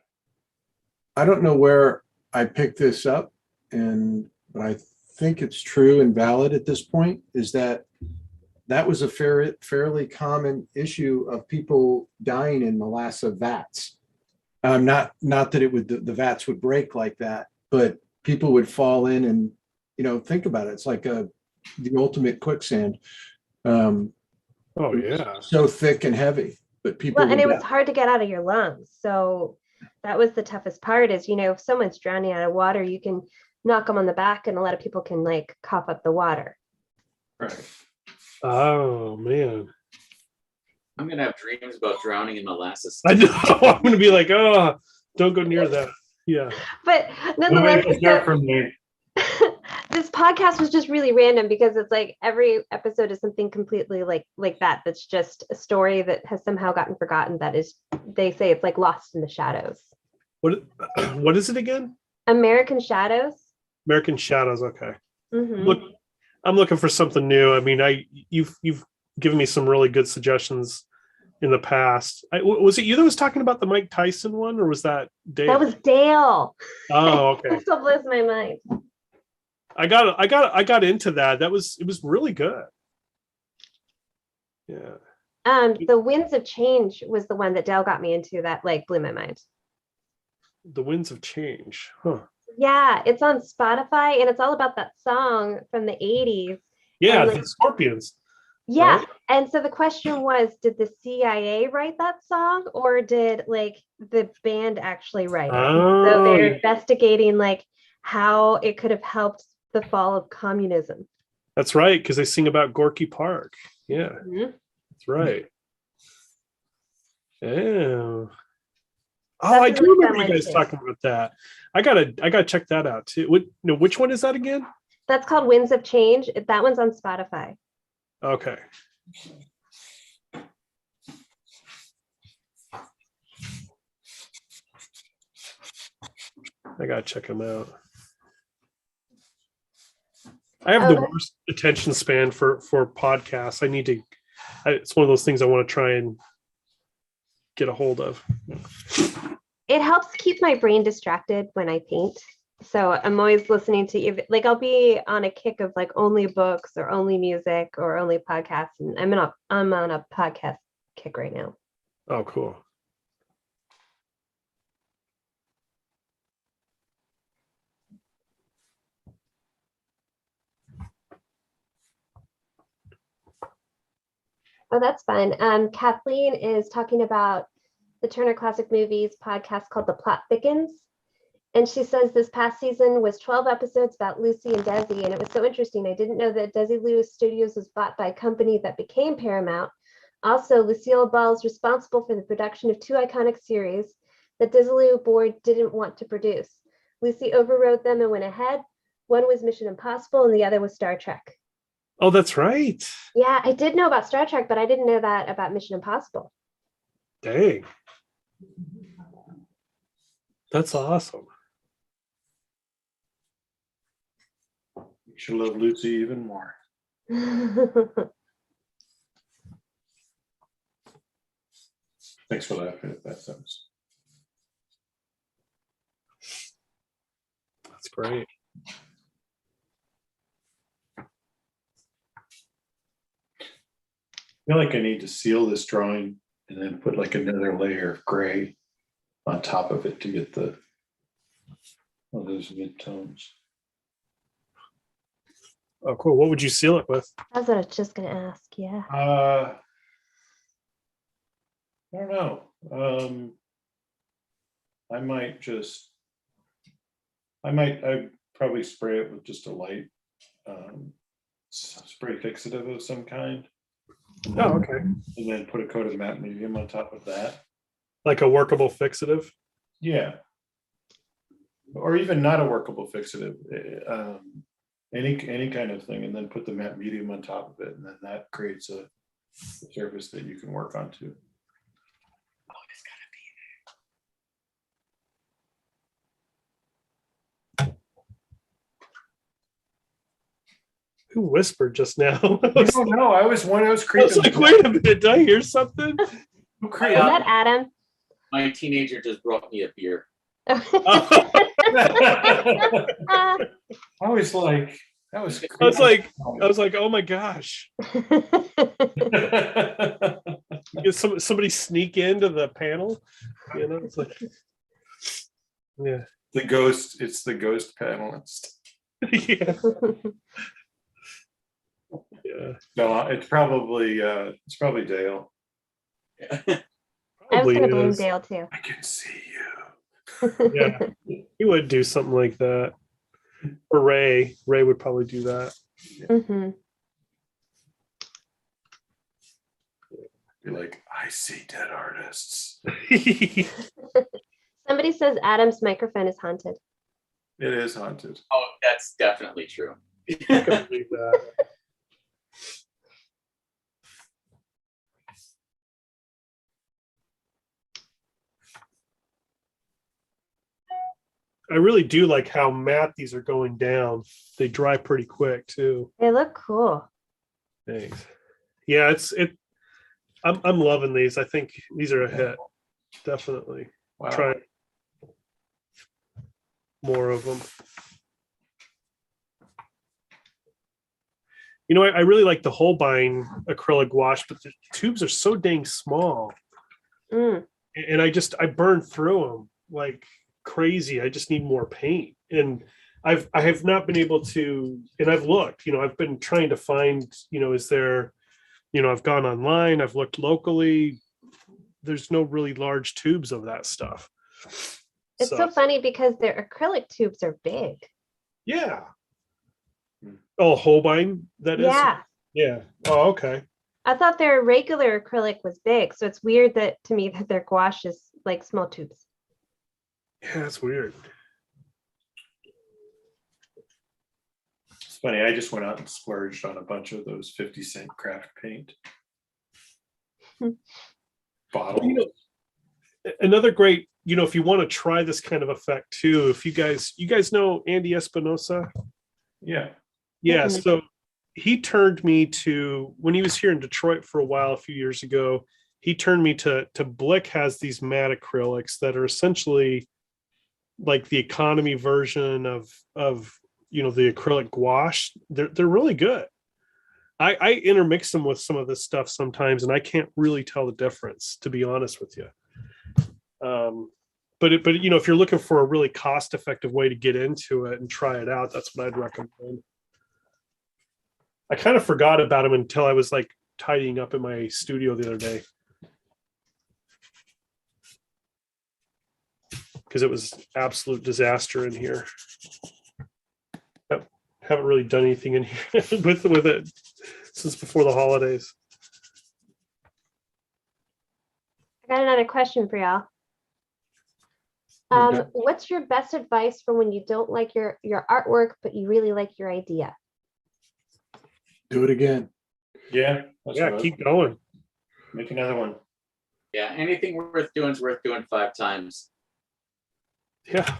I don't know where I picked this up, but I think it's true and valid at this point, is that was a fairly common issue of people dying in molasses vats. Not that the vats would break like that, but people would fall in and, think about it. It's like the ultimate quicksand. Oh yeah. So thick and heavy, but people. Well, and it was hard to get out of your lungs. So that was the toughest part, is, if someone's drowning out of water, you can knock them on the back, and a lot of people can like cough up the water. Right. Oh man. I'm gonna have dreams about drowning in molasses. I know. I'm gonna be like, oh, don't go near that. Yeah. But Don't nonetheless, make a start from me. this podcast was just really random because it's like every episode is something completely like that. That's just a story that has somehow gotten forgotten. That is, they say it's like lost in the shadows. What is it again? American Shadows. American Shadows. Okay. Mhm. Look, I'm looking for something new. I mean, you've given me some really good suggestions in the past. Was it you that was talking about the Mike Tyson one, or was that Dale? That was Dale. Oh, okay. It still blows my mind. I got into that. It was really good. Yeah. The Winds of Change was the one that Dale got me into that like blew my mind. The Winds of Change. Huh. Yeah, it's on Spotify and it's all about that song from the 80s. Yeah, And, like, the Scorpions. yeah. Right? And so the question was, did the CIA write that song or did like the band actually write it? So Oh, they're yeah. investigating like how it could have helped the fall of communism. That's right, because they sing about Gorky Park. Yeah, Mhm. that's right. Yeah. Oh, That's I do really remember fun you one, guys too. talking about that. I gotta check that out too. Which one is that again? That's called Winds of Change. That one's on Spotify. Okay. I gotta check them out. I have the Okay. worst attention span for podcasts. It's one of those things I want to try and get a hold of. It helps keep my brain distracted when I paint. So I'm always listening to like I'll be on a kick of like only books or only music or only podcasts. And I'm on a podcast kick right now. Oh, cool. Oh, that's fun. Kathleen is talking about the Turner Classic Movies podcast called The Plot Thickens. And she says this past season was 12 episodes about Lucy and Desi. And it was so interesting. I didn't know that Desi Lewis Studios was bought by a company that became Paramount. Also, Lucille Ball is responsible for the production of two iconic series that Desilu board didn't want to produce. Lucy overrode them and went ahead. One was Mission Impossible and the other was Star Trek. Oh, that's right. Yeah, I did know about Star Trek, but I didn't know that about Mission Impossible. Dang. That's awesome. You should love Lucy even more. Thanks for laughing at that sentence. That's great. I feel like I need to seal this drawing and then put like another layer of gray on top of it to get those midtones. Oh, cool. What would you seal it with? That's what I was just going to ask. Yeah. I don't know. I'd probably spray it with just a light spray fixative of some kind. Oh, okay. And then put a coat of matte medium on top of that. Like a workable fixative? Yeah. Or even not a workable fixative. Any kind of thing, and then put the matte medium on top of it, and then that creates a surface that you can work on too. Oh, it's gotta be. Who whispered just now? I don't know. I was I was like, wait a minute, did I hear something? Who Is created that Adam? My teenager just brought me a beer. I was like, that was. I was like, oh my gosh. Did somebody sneak into the panel? You know, it's like, yeah. It's the ghost panelist. Yeah. Yeah. No, it's probably Dale. I was Probably going to blame is. Dale too. I can see you. Yeah. He would do something like that. Or Ray would probably do that. Mhm. You're like, I see dead artists. Somebody says Adam's microphone is haunted. It is haunted. Oh, that's definitely true. I can believe that. I really do like how matte these are going down. They dry pretty quick too. They look cool. Thanks. Yeah, I'm loving these. I think these are a hit. Definitely. Wow. Try more of them. You know, I really like the Holbein acrylic gouache, but the tubes are so dang small. Mm. And I burn through them like crazy. I just need more paint. And I have not been able to, and I've looked, I've been trying to find, is there, I've gone online, I've looked locally. There's no really large tubes of that stuff. It's so funny because their acrylic tubes are big. Yeah. Oh, Holbein, that is? Yeah. Yeah. Oh, okay. I thought their regular acrylic was big. So it's weird that to me that their gouache is like small tubes. Yeah, that's weird. It's funny. I just went out and splurged on a bunch of those 50-cent craft paint bottles. Another great, if you want to try this kind of effect too, if you guys know Andy Espinosa? Yeah. Yeah. Mhm. So he turned me to, when he was here in Detroit for a while, a few years ago, he turned me to Blick has these matte acrylics that are essentially like the economy version of the acrylic gouache. They're really good. I intermix them with some of this stuff sometimes, and I can't really tell the difference, to be honest with you. But if you're looking for a really cost-effective way to get into it and try it out, that's what I'd recommend. I kind of forgot about them until I was like tidying up in my studio the other day, because it was absolute disaster in here. Haven't really done anything in here with it since before the holidays. I got another question for y'all. Okay. What's your best advice for when you don't like your artwork, but you really like your idea? Do it again. Yeah. That's Yeah, right. keep going. Make another one. Yeah, anything worth doing is worth doing 5 times. Yeah.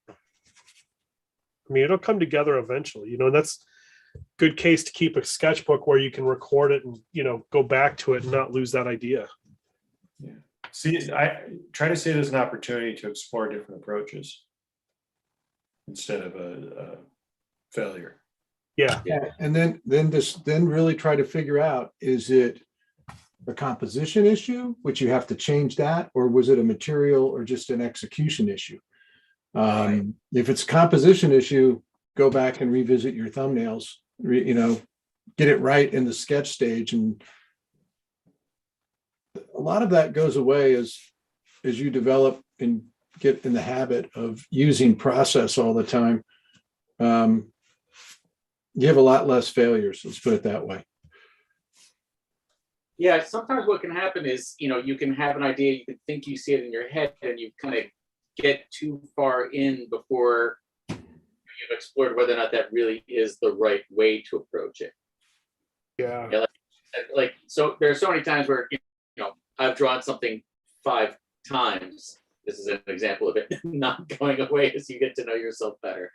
I mean, it'll come together eventually, and that's a good case to keep a sketchbook where you can record it and, go back to it and not lose that idea. Yeah. See, I try to see it as an opportunity to explore different approaches instead of a failure. Yeah. And then really try to figure out, is it a composition issue, which you have to change that, or was it a material or just an execution issue? If it's a composition issue, go back and revisit your thumbnails, get it right in the sketch stage. And a lot of that goes away as you develop and get in the habit of using process all the time. You have a lot less failures, let's put it that way. Yeah, sometimes what can happen is, you can have an idea, you can think you see it in your head, and you kind of get too far in before you've explored whether or not that really is the right way to approach it. Yeah. Like so there's so many times where I've drawn something 5 times. This is an example of it not going away as you get to know yourself better.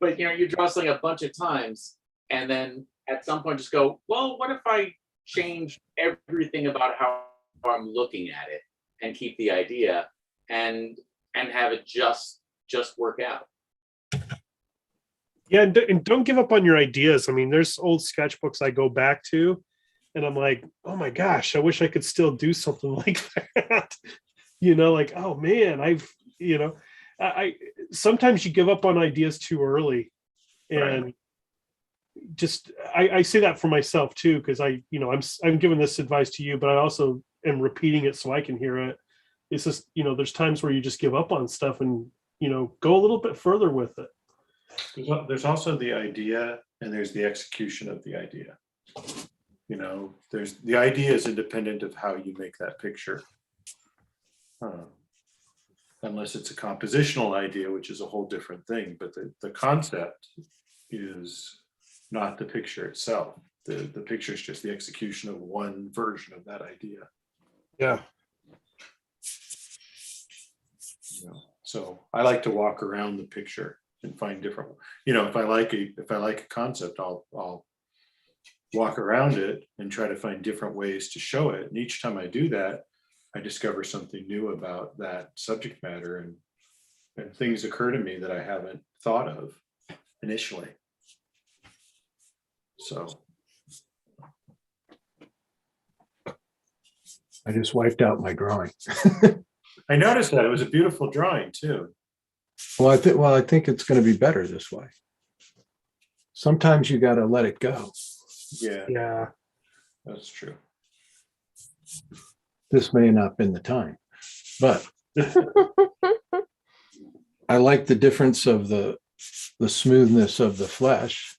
But you draw something a bunch of times, and then at some point just go, well, what if I change everything about how I'm looking at it and keep the idea and have it just work out. Yeah, and don't give up on your ideas. I mean, there's old sketchbooks I go back to, and I'm like, oh my gosh, I wish I could still do something like that. Like, oh man, I sometimes you give up on ideas too early, and just I say that for myself too, because I'm giving this advice to you, but I also am repeating it so I can hear it. It's just there's times where you just give up on stuff and go a little bit further with it. There's also the idea, and there's the execution of the idea. There's the idea is independent of how you make that picture. Unless it's a compositional idea, which is a whole different thing, but the concept is not the picture itself. The picture is just the execution of one version of that idea. Yeah. You know, so I like to walk around the picture and find different, you know, if I like a concept, I'll walk around it and try to find different ways to show it. And each time I do that, I discover something new about that subject matter, and things occur to me that I haven't thought of initially. So I just wiped out my drawing. I noticed that it was a beautiful drawing too. Well, I think it's going to be better this way. Sometimes you got to let it go. Yeah, Yeah. that's true. This may not have been the time, but I like the difference of the smoothness of the flesh.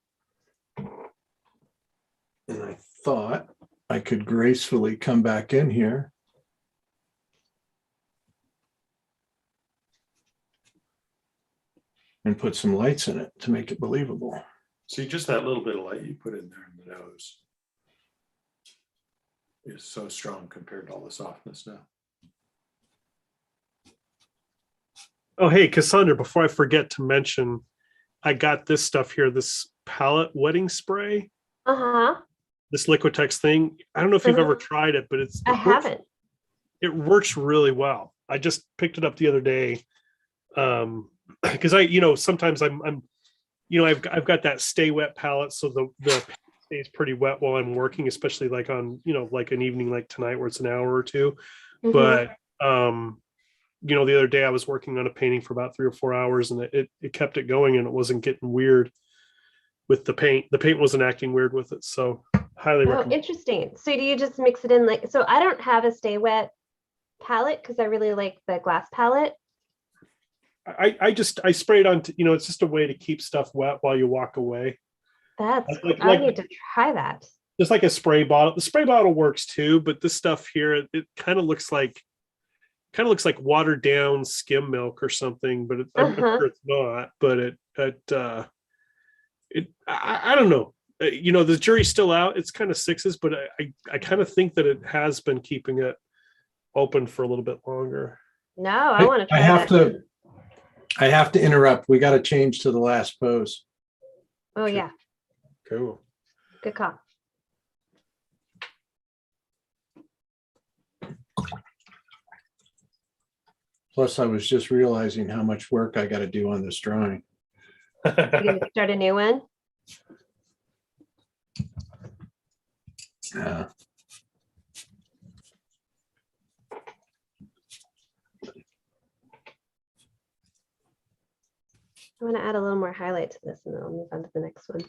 And I thought I could gracefully come back in here. And put some lights in it to make it believable. See, just that little bit of light you put in there in the nose is so strong compared to all the softness now. Oh, hey, Cassandra, before I forget to mention, I got this stuff here, this palette wetting spray, Uh-huh. this Liquitex thing. I don't know if you've ever tried it, but I haven't. It works really well. I just picked it up the other day. Because sometimes I'm I've got that stay wet palette, so the paint stays pretty wet while I'm working, especially like on, like an evening like tonight where it's an hour or two. Mhm. But the other day I was working on a painting for about 3 or 4 hours, and it kept it going, and it wasn't getting weird with the paint. The paint wasn't acting weird with it, so highly Oh, recommend. interesting. So do you just mix it in so I don't have a stay wet palette because I really like the glass palette. I spray it on, it's just a way to keep stuff wet while you walk away. That's Like- I like- need to try that. Just like a spray bottle. The spray bottle works too, but this stuff here, it kind of looks like watered down skim milk or something, but I'm sure it's not. But I don't know. The jury's still out. It's kind of sixes, but I kind of think that it has been keeping it open for a little bit longer. No, I want to try I have to interrupt. We got to change to the last pose. Oh yeah, Cool. good call. Plus, I was just realizing how much work I got to do on this drawing. You gonna start a new one? Yeah. I want to add a little more highlight to this, and then I'll move on to the next one.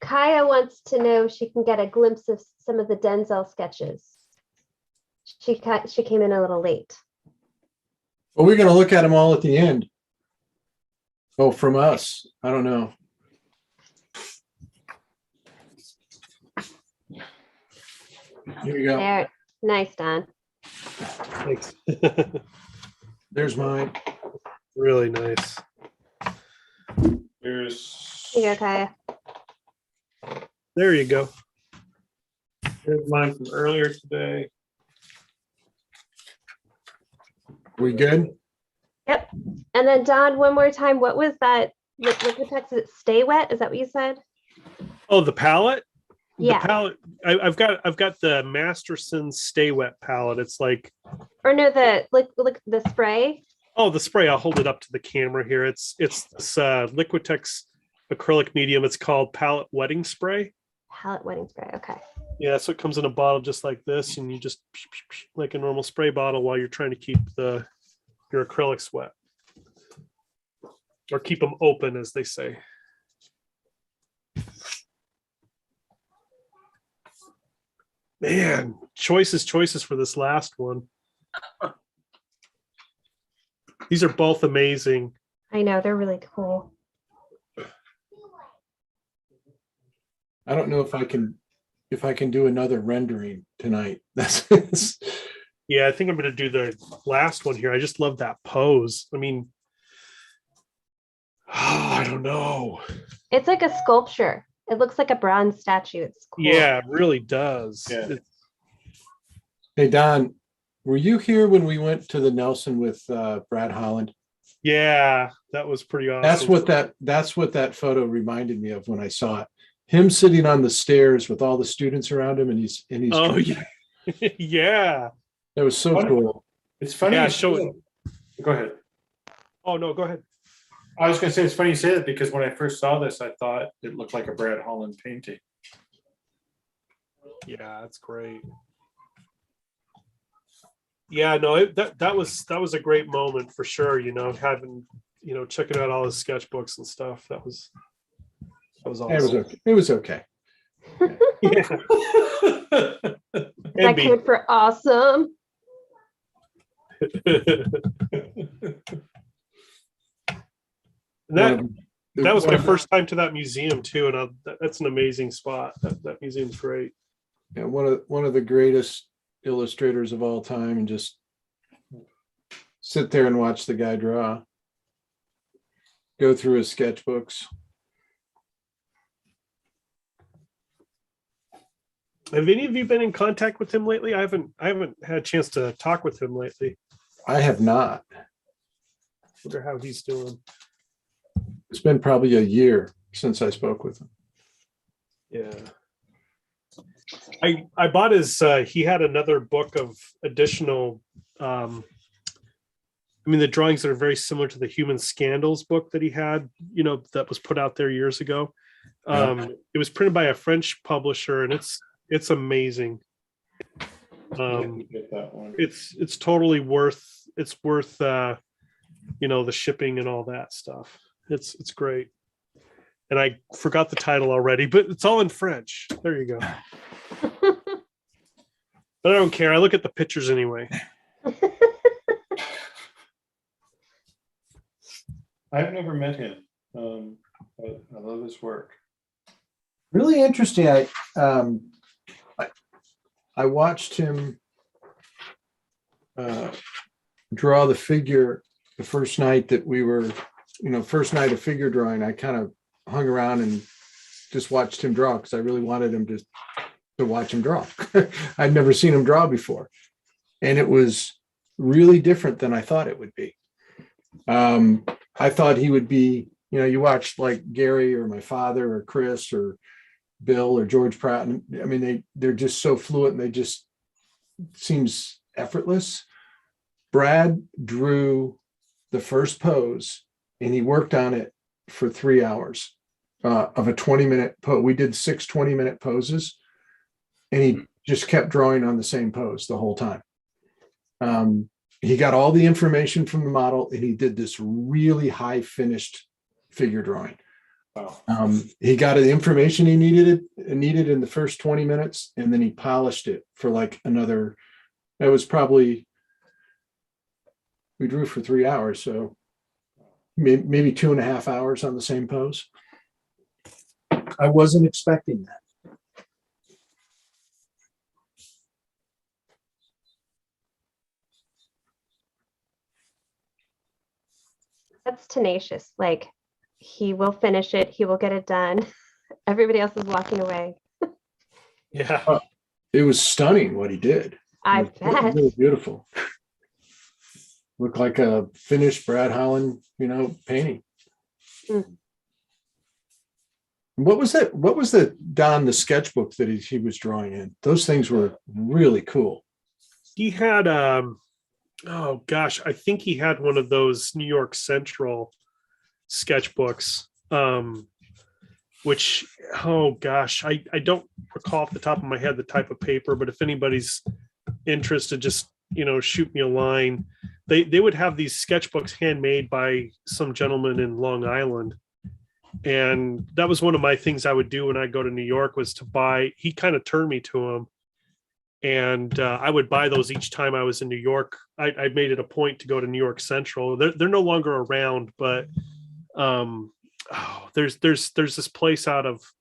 Kaya wants to know if she can get a glimpse of some of the Denzel sketches. She came in a little late. Well, we're going to look at them all at the end. Oh, from us. I don't know. Here you go. There, nice, Don. Thanks. There's mine. Really nice. Here's Here you go, Kaya. There you go. here's mine from earlier today. We good? Yep. And then Don, one more time, what was that? Liquitex, is it stay wet? Is that what you said? Oh, the palette? Yeah. The palette. I've got the Masterson Stay Wet palette. It's like, Or no, the the spray. oh, the spray. I'll hold it up to the camera here. It's this Liquitex acrylic medium. It's called Palette Wetting Spray. Palette wetting spray. Okay. Yeah, so it comes in a bottle just like this, and you just like a normal spray bottle while you're trying to keep your acrylics wet, or keep them open, as they say. Man, choices for this last one. These are both amazing. I know, they're really cool. I don't know if I can do another rendering tonight. That's Yeah, I think I'm going to do the last one here. I just love that pose. I mean, I don't know. It's like a sculpture. It looks like a bronze statue. It's cool. Yeah, it really does. Yeah. Hey, Don, were you here when we went to the Nelson with Brad Holland? Yeah, that was pretty awesome. That's what that photo reminded me of when I saw it. Him sitting on the stairs with all the students around him, and he's Oh yeah, yeah. That was so cool. It's funny. Yeah, you show say it. that. Go ahead. Oh no, go ahead. I was gonna say, it's funny you say that because when I first saw this, I thought it looked like a Brad Holland painting. Yeah, that's great. Yeah, no, that was a great moment for sure. You know, having checking out all his sketchbooks and stuff. That was awesome. It was okay. Yeah. That code for awesome. That was my first time to that museum too, and that's an amazing spot. That museum's great. Yeah, one of the greatest illustrators of all time, and just sit there and watch the guy draw, go through his sketchbooks. Have any of you been in contact with him lately? I haven't had a chance to talk with him lately. I have not. Wonder how he's doing. It's been probably a year since I spoke with him. Yeah. I bought his he had another book of additional the drawings that are very similar to the Human Scandals book that he had, that was put out there years ago. It was printed by a French publisher, and it's amazing. Get that one. It's totally worth the shipping and all that stuff. It's great. And I forgot the title already, but it's all in French. There you go. But I don't care. I look at the pictures anyway. I've never met him, but I love his work. Really interesting. I watched him draw the figure the first night that we were, first night of figure drawing. I kind of hung around and just watched him draw because I really wanted him to watch him draw. I'd never seen him draw before, and it was really different than I thought it would be. I thought he would be, you watch like Gary or my father or Chris or Bill or George Pratt. I mean, they're just so fluent, and they just seems effortless. Brad drew the first pose, and he worked on it for 3 hours of a 20-minute pose. We did 6 20-minute poses, and he just kept drawing on the same pose the whole time. He got all the information from the model, and he did this really high finished figure drawing. Wow. He got the information he needed in the first 20 minutes, and then he polished it for like another. It was probably, we drew for 3 hours, so maybe 2.5 hours on the same pose. I wasn't expecting that. That's tenacious. Like, he will finish it. He will get it done. Everybody else is walking away. Yeah. It was stunning what he did. I It was bet. really beautiful. Looked like a finished Brad Holland, painting. Mm. What was that? What was the sketchbook that he was drawing in? Those things were really cool. He had oh gosh, I think he had one of those New York Central sketchbooks, which, oh gosh, I don't recall off the top of my head the type of paper, but if anybody's interested, just shoot me a line. They would have these sketchbooks handmade by some gentleman in Long Island, and that was one of my things I would do when I go to New York, was to buy. He kind of turned me to him, and I would buy those each time I was in New York. I made it a point to go to New York Central. They're no longer around, but there's this place that's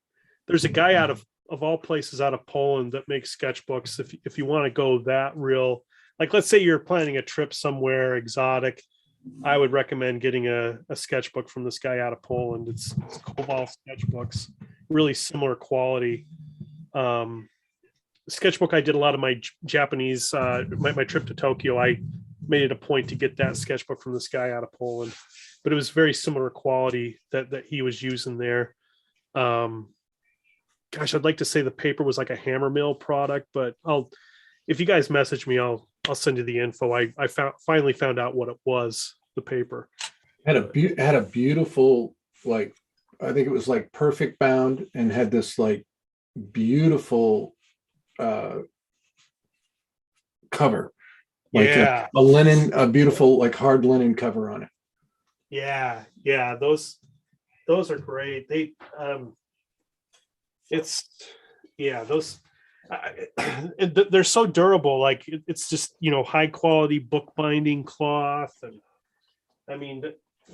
there's a guy out of all places out of Poland that makes sketchbooks. If you want to go that real, like let's say you're planning a trip somewhere exotic, I would recommend getting a sketchbook from this guy out of Poland. It's Kowal sketchbooks, really similar quality. Sketchbook, I did a lot of my Japanese, my trip to Tokyo. I made it a point to get that sketchbook from this guy out of Poland, but it was very similar quality that he was using there. Gosh, I'd like to say the paper was like a Hammer Mill product, but if you guys message me, I'll send you the info. I finally found out what it was, the paper. Had a beautiful, like, I think it was like perfect bound, and had this like beautiful cover. Like Yeah. a beautiful like hard linen cover on it. Yeah. Those are great. They they're so durable. Like it's just, high quality bookbinding cloth. And I mean,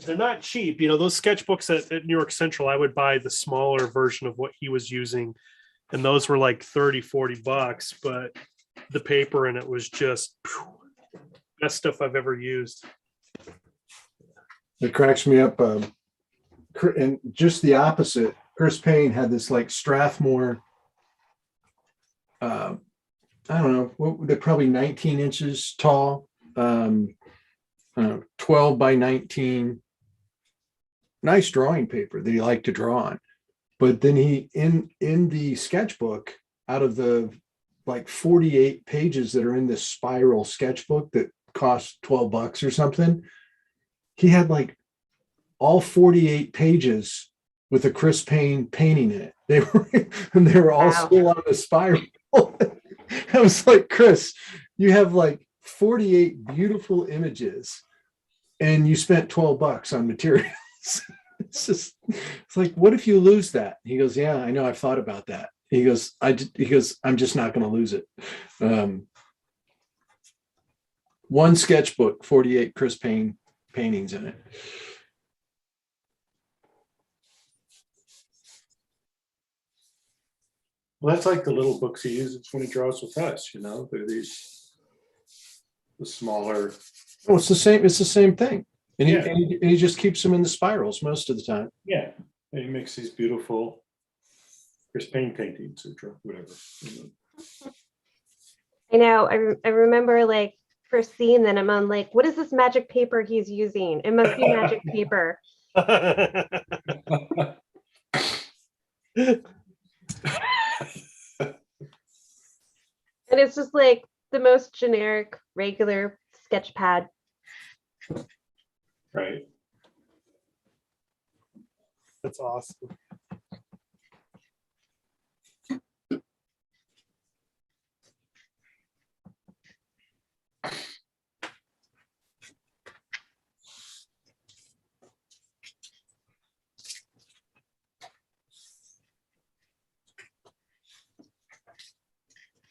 they're not cheap. Those sketchbooks at New York Central, I would buy the smaller version of what he was using. And those were like $30-$40, but the paper in it was just best stuff I've ever used. It cracks me up. And just the opposite, Chris Payne had this like Strathmore, I don't know, they're probably 19 inches tall, 12 by 19, nice drawing paper that he liked to draw on. But then he, in the sketchbook, out of the like 48 pages that are in this spiral sketchbook that cost $12 or something, he had like all 48 pages with a Chris Payne painting in it. They were all still on the spiral. I was like, Chris, you have like 48 beautiful images and you spent $12 on materials. It's like, what if you lose that? He goes, yeah, I know. I've thought about that. He goes, I'm just not going to lose it. One sketchbook, 48 Chris Payne paintings in it. Well, that's like the little books he uses when he draws with us, they're the smaller. Oh, it's the same. It's the same thing. And, Yeah. he just keeps them in the spirals most of the time. Yeah. And he makes these beautiful Chris Payne paintings or whatever. I know. I remember like first seeing that, I'm like, what is this magic paper he's using? It must be magic paper. And it's just like the most generic, regular sketch pad. Right. That's awesome.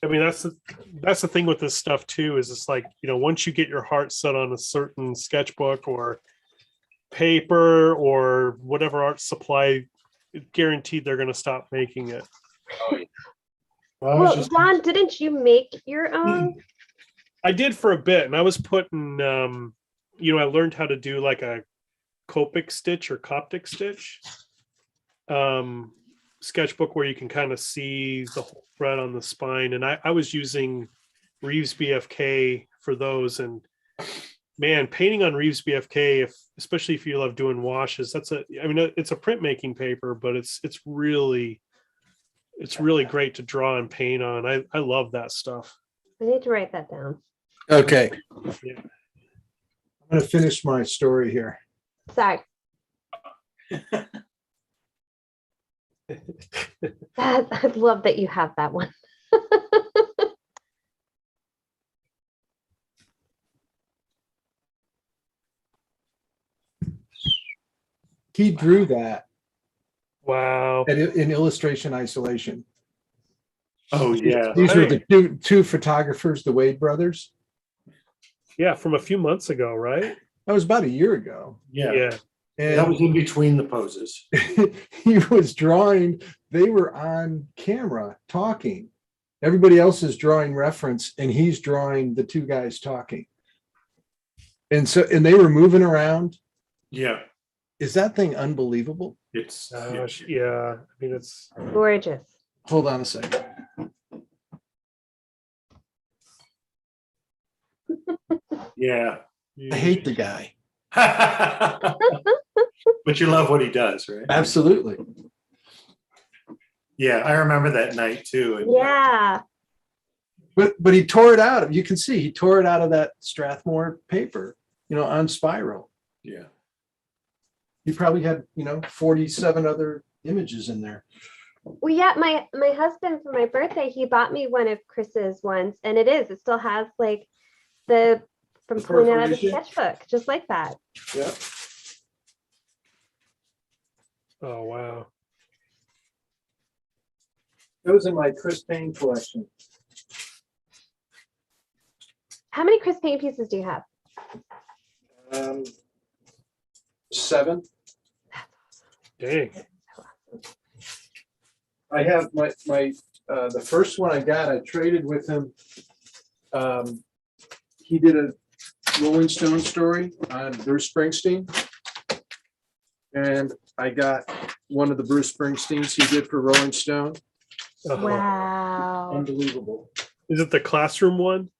I mean, that's the thing with this stuff too, is it's like, once you get your heart set on a certain sketchbook or paper or whatever art supply, guaranteed they're going to stop making it. Well, Don, didn't you make your own? I did for a bit, and I was putting, I learned how to do like a Copic stitch or Coptic stitch sketchbook where you can kind of see the whole thread on the spine. And I was using Reeves BFK for those. And man, painting on Reeves BFK, especially if you love doing washes, it's a printmaking paper, but it's really great to draw and paint on. I love that stuff. I need to write that down. Okay. Yeah. I'm going to finish my story here. Sorry. I love that you have that one. He drew that. Wow. In illustration isolation. Oh yeah. These were the two photographers, the Wade brothers. Yeah, from a few months ago, right? That was about a year ago. Yeah. That was And in between the poses. he was drawing, they were on camera talking. Everybody else is drawing reference and he's drawing the two guys talking. And they were moving around. Yeah, Is that thing unbelievable? it's, Gosh, yeah. I mean, it's Gorgeous. Hold on a second. yeah. I hate the guy. But you love what he does, right? Absolutely. Yeah, I remember that night too. And Yeah. But he tore it out. You can see he tore it out of that Strathmore paper, on spiral. yeah. He probably had, 47 other images in there. Well, yeah, my husband for my birthday, he bought me one of Chris's ones, and it still has like from The pulling it out of the perforation? sketchbook, just like that. Yeah. oh wow. That was in my Chris Payne collection. How many Chris Payne pieces do you have? 7. Dang. I have my the first one I got, I traded with him. He did a Rolling Stone story on Bruce Springsteen. And I got one of the Bruce Springsteens he did for Rolling Stone. Oh. Wow. Unbelievable. Is it the classroom one?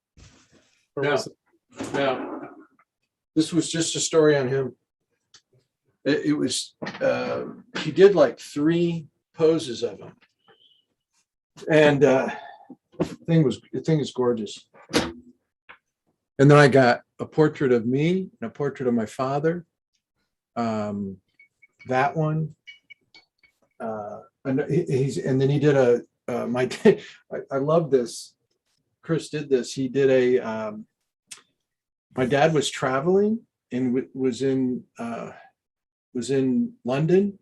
Or No. was it- Now, this was just a story on him. It was, he did like 3 poses of him. And the thing is gorgeous. And then I got a portrait of me and a portrait of my father. That one. And then he did I love this. Chris did this. He did my dad was traveling and was in London,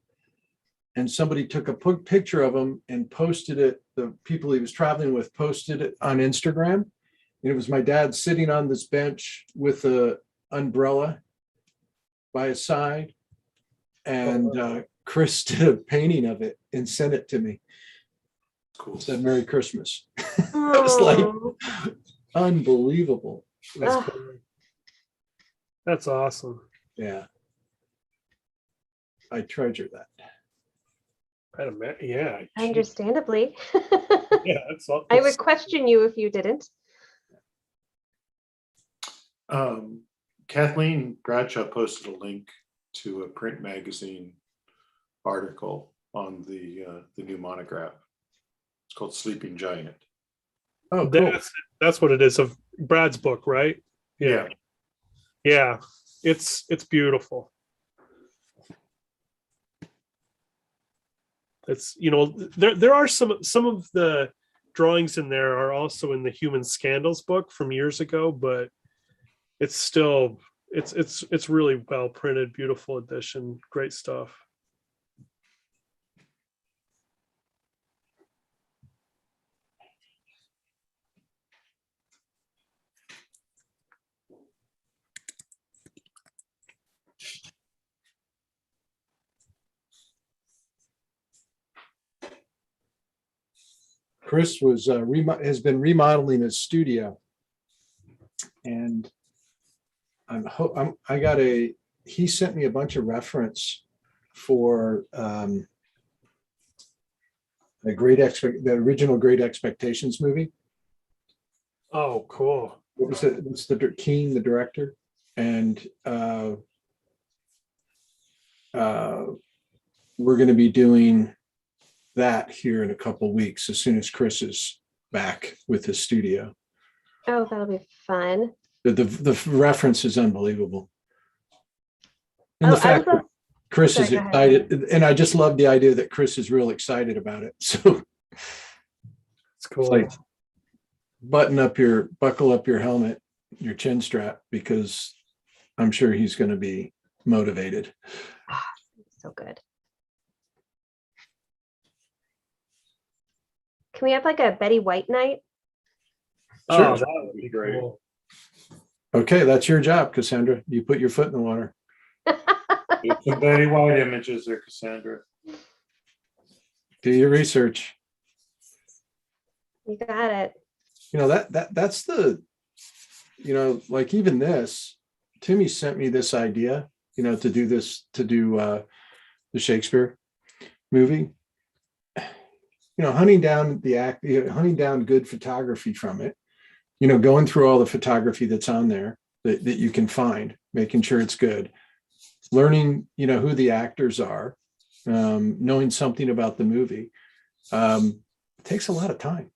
and somebody took a picture of him and posted it. The people he was traveling with posted it on Instagram. And it was my dad sitting on this bench with a umbrella by his side. And Chris did a painting of it and sent it to me. Cool. Said Merry Christmas. I was like, Oh, unbelievable. ugh, That's awesome. Yeah. I treasure that. Yeah. understandably. Yeah, that's all. I would question you if you didn't. Kathleen Bradshaw posted a link to a print magazine article on the new monograph. It's called Sleeping Giant. Oh, cool. That's what it is of Brad's book, right? Yeah. Yeah. It's beautiful. It's there are some of the drawings in there are also in the Human Scandals book from years ago, but it's still it's really well printed, beautiful edition, great stuff. Chris has been remodeling his studio, and he sent me a bunch of reference for the original Great Expectations movie. Oh, cool. What was it? It's Keane, the director, and we're going to be doing that here in a couple of weeks as soon as Chris is back with his studio. Oh, that'll be fun. The reference is unbelievable. And Oh, the fact that Chris Sorry, is go ahead. excited, and I just love the idea that Chris is real excited about it. So It's cool. like buckle up your helmet, your chin strap, because I'm sure he's going to be motivated. So good. Can we have like a Betty White night? Oh, Sure. that would be Great. cool. Okay, that's your job, Cassandra. You put your foot in the water. Get some Betty White images there, Cassandra. Do your research. You got it. You know, that's the, you know, like even this, Timmy sent me this idea, you know, to do the Shakespeare movie. You know, hunting down good photography from it, you know, going through all the photography that's on there that you can find, making sure it's good, learning, you know, who the actors are, knowing something about the movie. It takes a lot of time.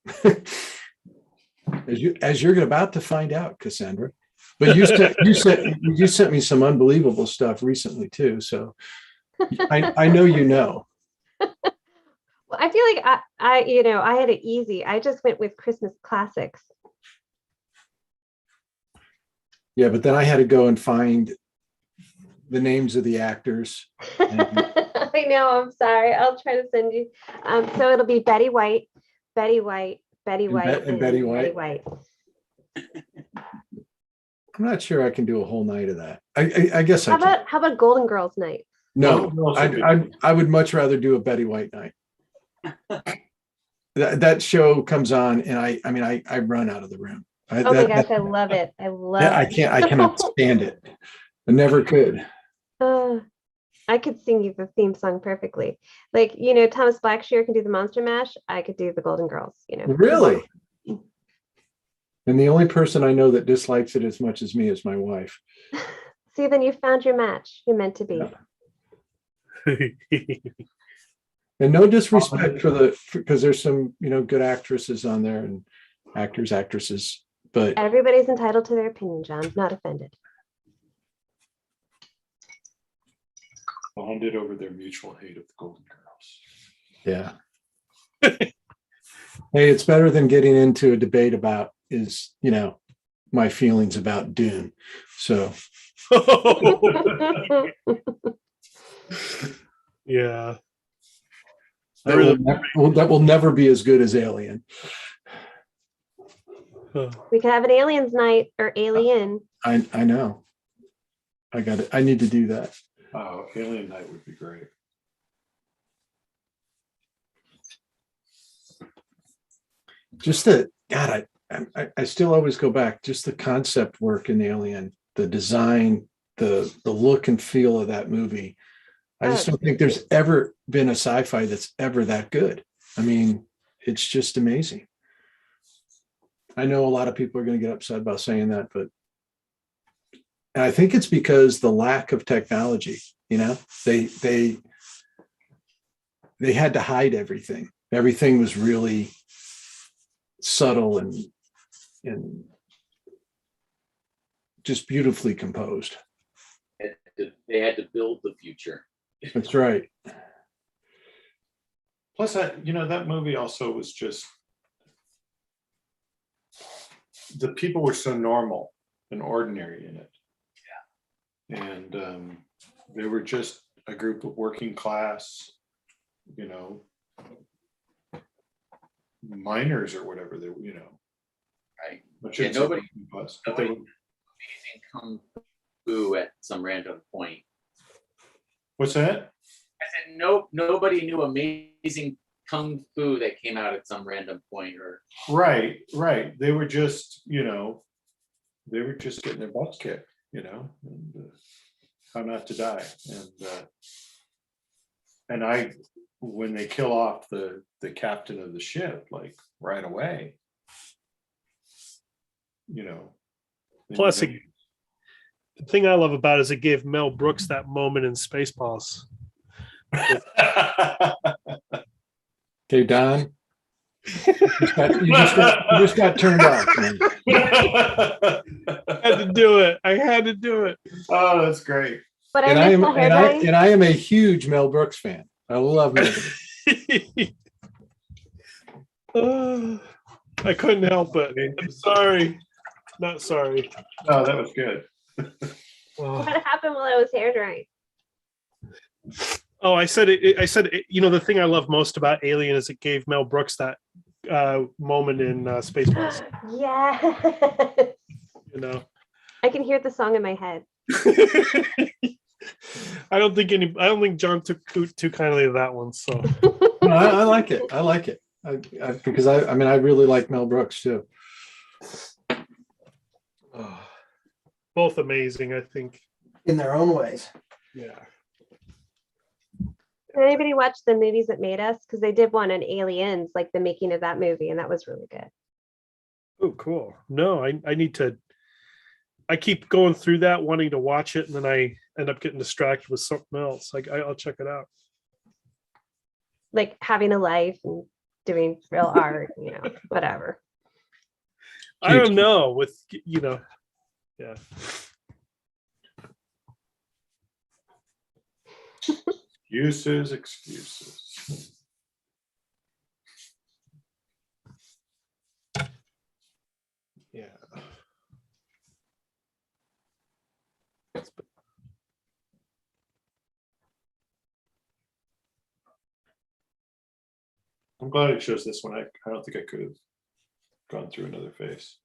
as you're about to find out, Cassandra. But you sent me some unbelievable stuff recently too. So I know you know. Well, I feel like I had it easy. I just went with Christmas classics. Yeah, but then I had to go and find the names of the actors. I know, I'm sorry. I'll try to send you. So it'll be Betty White, Betty White, Betty White, and Betty White. White. I'm not sure I can do a whole night of that. I guess I can. How about Golden Girls night? No, I would much rather do a Betty White night. That show comes on and I run out of the room. Oh my gosh, I love it. I cannot stand it. I never could. I could sing you the theme song perfectly. Like, you know, Thomas Blackshear can do the Monster Mash. I could do the Golden Girls, you know. Really? And the only person I know that dislikes it as much as me is my wife. See, then you found your match. You're meant to be. Yeah. And no disrespect because there's some, you know, good actresses on there and actresses, but everybody's entitled to their opinion, John. Not offended. Bonded over their mutual hate of the Golden Girls. Yeah. Hey, it's better than getting into a debate about you know, my feelings about Dune. So Yeah. That will never be as good as Alien. We could have an Aliens night or Alien. I know. I got it. I need to do that. Oh, Alien Night would be great. Just I still always go back. Just the concept work in Alien, the design, the look and feel of that movie. I just don't think there's ever been a sci-fi that's ever that good. I mean, it's just amazing. I know a lot of people are going to get upset about saying that, but I think it's because the lack of technology, you know, they had to hide everything. Everything was really subtle and just beautifully composed. They had to build the future. That's right. Plus, that movie also was just, the people were so normal and ordinary in it. Yeah. And they were just a group of working class, you know, miners or whatever they were, you know. Right. Yeah, nobody was. Amazing kung fu at some random point. What's that? I said nobody knew amazing kung fu that came out at some random point or right. They were just, you know, getting their butts kicked, you know, and how not to die. And when they kill off the captain of the ship, like right away, you know. Plus, the thing I love about it is it gave Mel Brooks that moment in Spaceballs. Okay, Don. You just got turned off. Man. I had to do it. Oh, that's great. But I am a huge Mel Brooks fan. I love Mel Brooks. I couldn't help it. I'm sorry. Not sorry. Oh, that was good. What happened while I was hair drying? Oh, I said it. You know, the thing I love most about Alien is it gave Mel Brooks that moment in Spaceballs. Yeah. You know, I can hear the song in my head. I don't think John took too kindly to that one. So No, I like it. I like it. Because I mean, I really like Mel Brooks too. Oh, both amazing, I think. in their own ways. Yeah. Did anybody watch the movies that made us? Because they did one on aliens, like the making of that movie, and that was really good. Oh, cool. No, I need to. I keep going through that, wanting to watch it, and then I end up getting distracted with something else. Like I'll check it out. Like having a life and doing real art, whatever. I don't know. With yeah. Excuses. Yeah. I'm glad it shows this one. I don't think I could have gone through another face.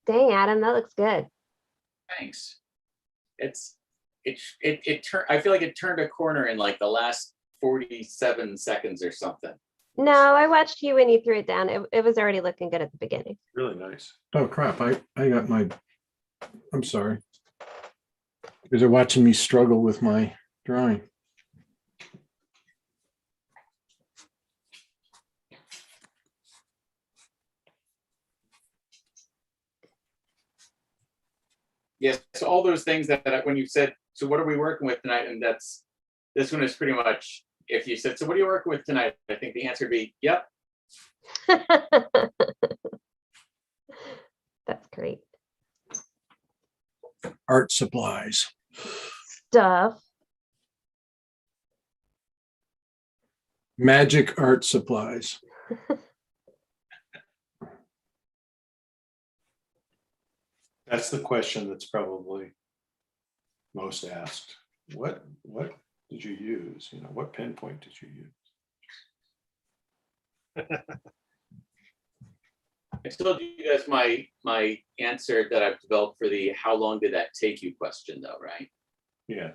Dang, Adam, that looks good. Thanks. It turned. I feel like it turned a corner in like the last 47 seconds or something. No, I watched you when you threw it down. It was already looking good at the beginning. Really nice. Oh crap! I got my. I'm sorry. Because they're watching me struggle with my drawing. Yes, so all those things that when you said, so what are we working with tonight? And this one is pretty much, if you said, so what are you working with tonight? I think the answer would be, yep. That's great. Art supplies. Stuff. Magic art supplies. That's the question that's probably most asked. What did you use? What pinpoint did you use? I told you guys my answer that I've developed for the how long did that take you question though, right? Yeah.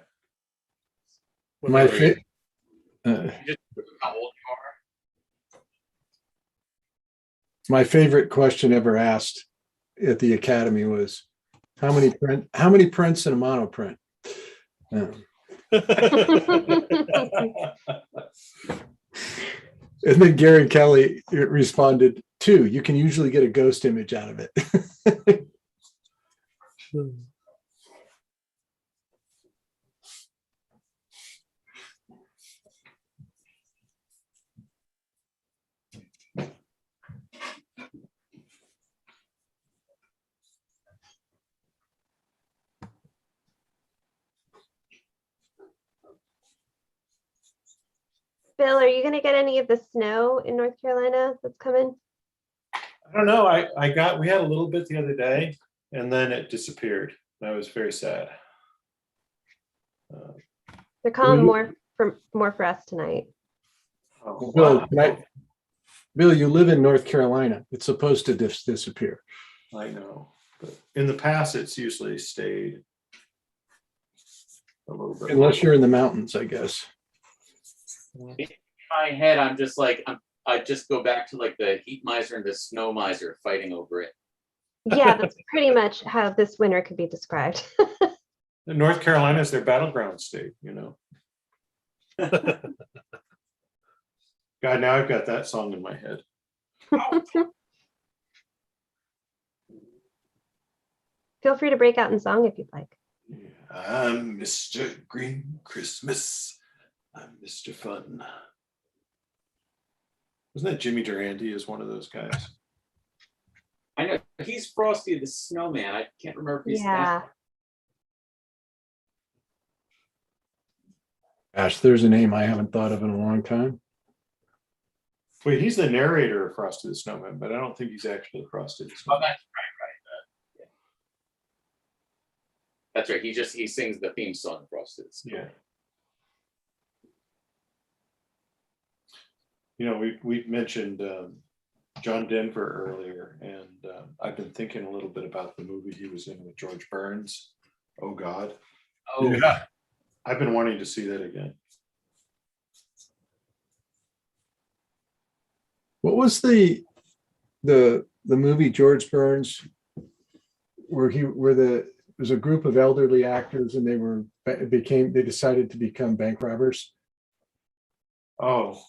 My You just how old you are. my favorite question ever asked at the academy was how many prints in a monoprint? And then Gary Kelly responded, 2. You can usually get a ghost image out of it. Bill, are you going to get any of the snow in North Carolina that's coming? I don't know. We had a little bit the other day and then it disappeared. I was very sad. They're calling more for us tonight. Oh, Bill, wow. Bill, you live in North Carolina. It's supposed to disappear. I know, but in the past, it's usually stayed a little bit. Unless you're in the mountains, I guess. In my head, I'm just like I just go back to like the heat miser and the snow miser fighting over it. Yeah, that's pretty much how this winter could be described. North Carolina is their battleground state, God, now I've got that song in my head. Feel free to break out in song if you'd like. Yeah, I'm Mr. Green Christmas. I'm Mr. Fun. Wasn't that Jimmy Durante is one of those guys? I know he's Frosty the Snowman. I can't remember if he's Yeah. that. Gosh, there's a name I haven't thought of in a long time. Wait, he's the narrator of Frosty the Snowman, but I don't think he's actually Frosty the Oh, Snowman. that's right. Yeah. That's right. He sings the theme song of Frosty the Snowman. Yeah. we mentioned John Denver earlier, and I've been thinking a little bit about the movie he was in with George Burns. Oh God. Oh, Yeah. I've been wanting to see that again. What was the movie George Burns where there was a group of elderly actors and they decided to become bank robbers? Oh,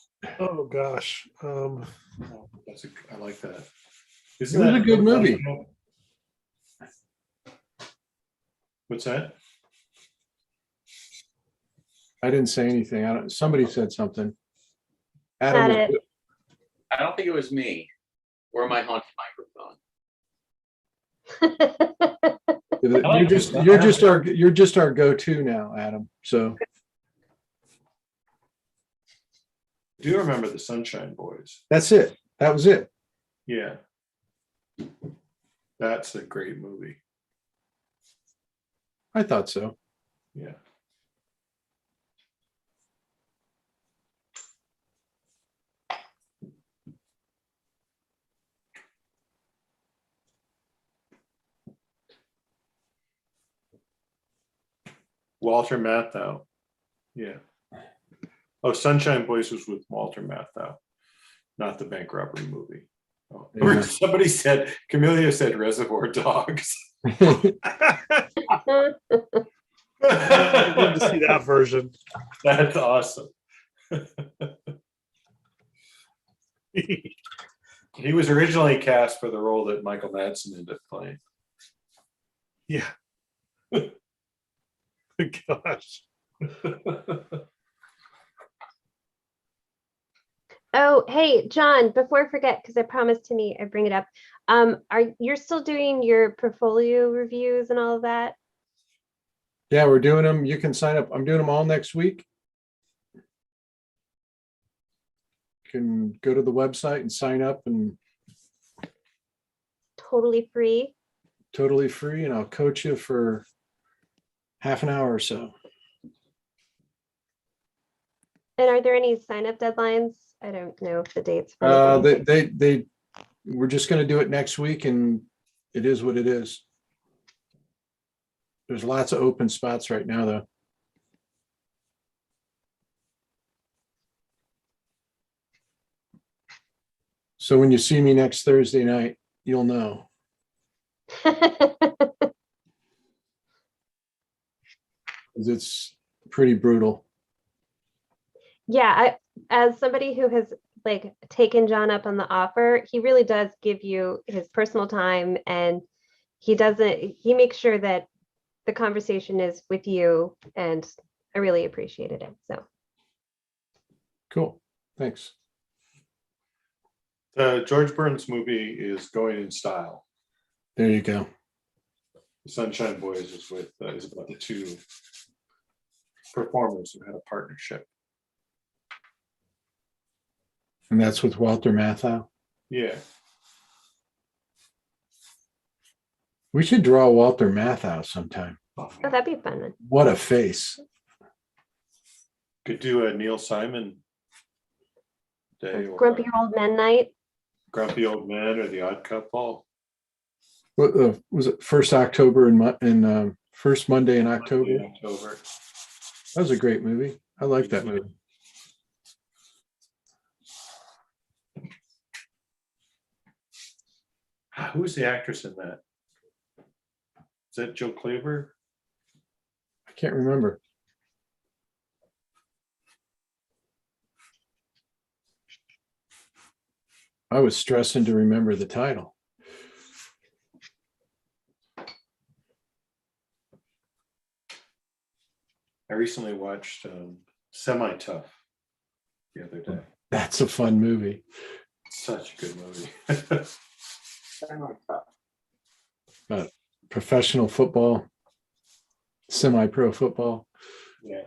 gosh. I like that. It was a good movie. What's that? I didn't say anything. Somebody said something. Not Adam, it. I don't think it was me or my haunted microphone. you're just our go-to now, Adam. So Do you remember the Sunshine Boys? that's it. That was it. Yeah. That's a great movie. I thought so. Yeah. Walter Matthau. Yeah. Oh, Sunshine Boys was with Walter Matthau, not the bank robbery movie. Oh. Yeah. Somebody said, Camellia said Reservoir Dogs. I'd love to see that version. That's awesome. He was originally cast for the role that Michael Madsen ended up playing. Yeah. Gosh. Oh, hey, John, before I forget, because I promised Timmy I'd bring it up. You're still doing your portfolio reviews and all of that? Yeah, we're doing them. You can sign up. I'm doing them all next week. You can go to the website and sign up, and Totally free. totally free, and I'll coach you for half an hour or so. And are there any sign-up deadlines? I don't know if the dates. for anything. We're just going to do it next week, and it is what it is. There's lots of open spots right now, though. So when you see me next Thursday night, you'll know. 'Cause it's pretty brutal. Yeah, as somebody who has like taken John up on the offer, he really does give you his personal time, and he makes sure that the conversation is with you, and I really appreciated it. So Cool. Thanks. The George Burns movie is going in style. There you go. The Sunshine Boys is about the two performers who had a partnership. And that's with Walter Matthau. Yeah. We should draw Walter Matthau sometime. oh, that'd be fun. What a face. Could do a Neil Simon day or Grumpy old men night. Grumpy Old Man or The Odd Couple. What was it? First October in first Monday in October. October. That was a great movie. I like that movie. Who's the actress in that? Is that Joe Claver? I can't remember. I was stressing to remember the title. I recently watched Semi-Tough the other day. That's a fun movie. Such a good movie. Professional football, semi-pro football. Yeah.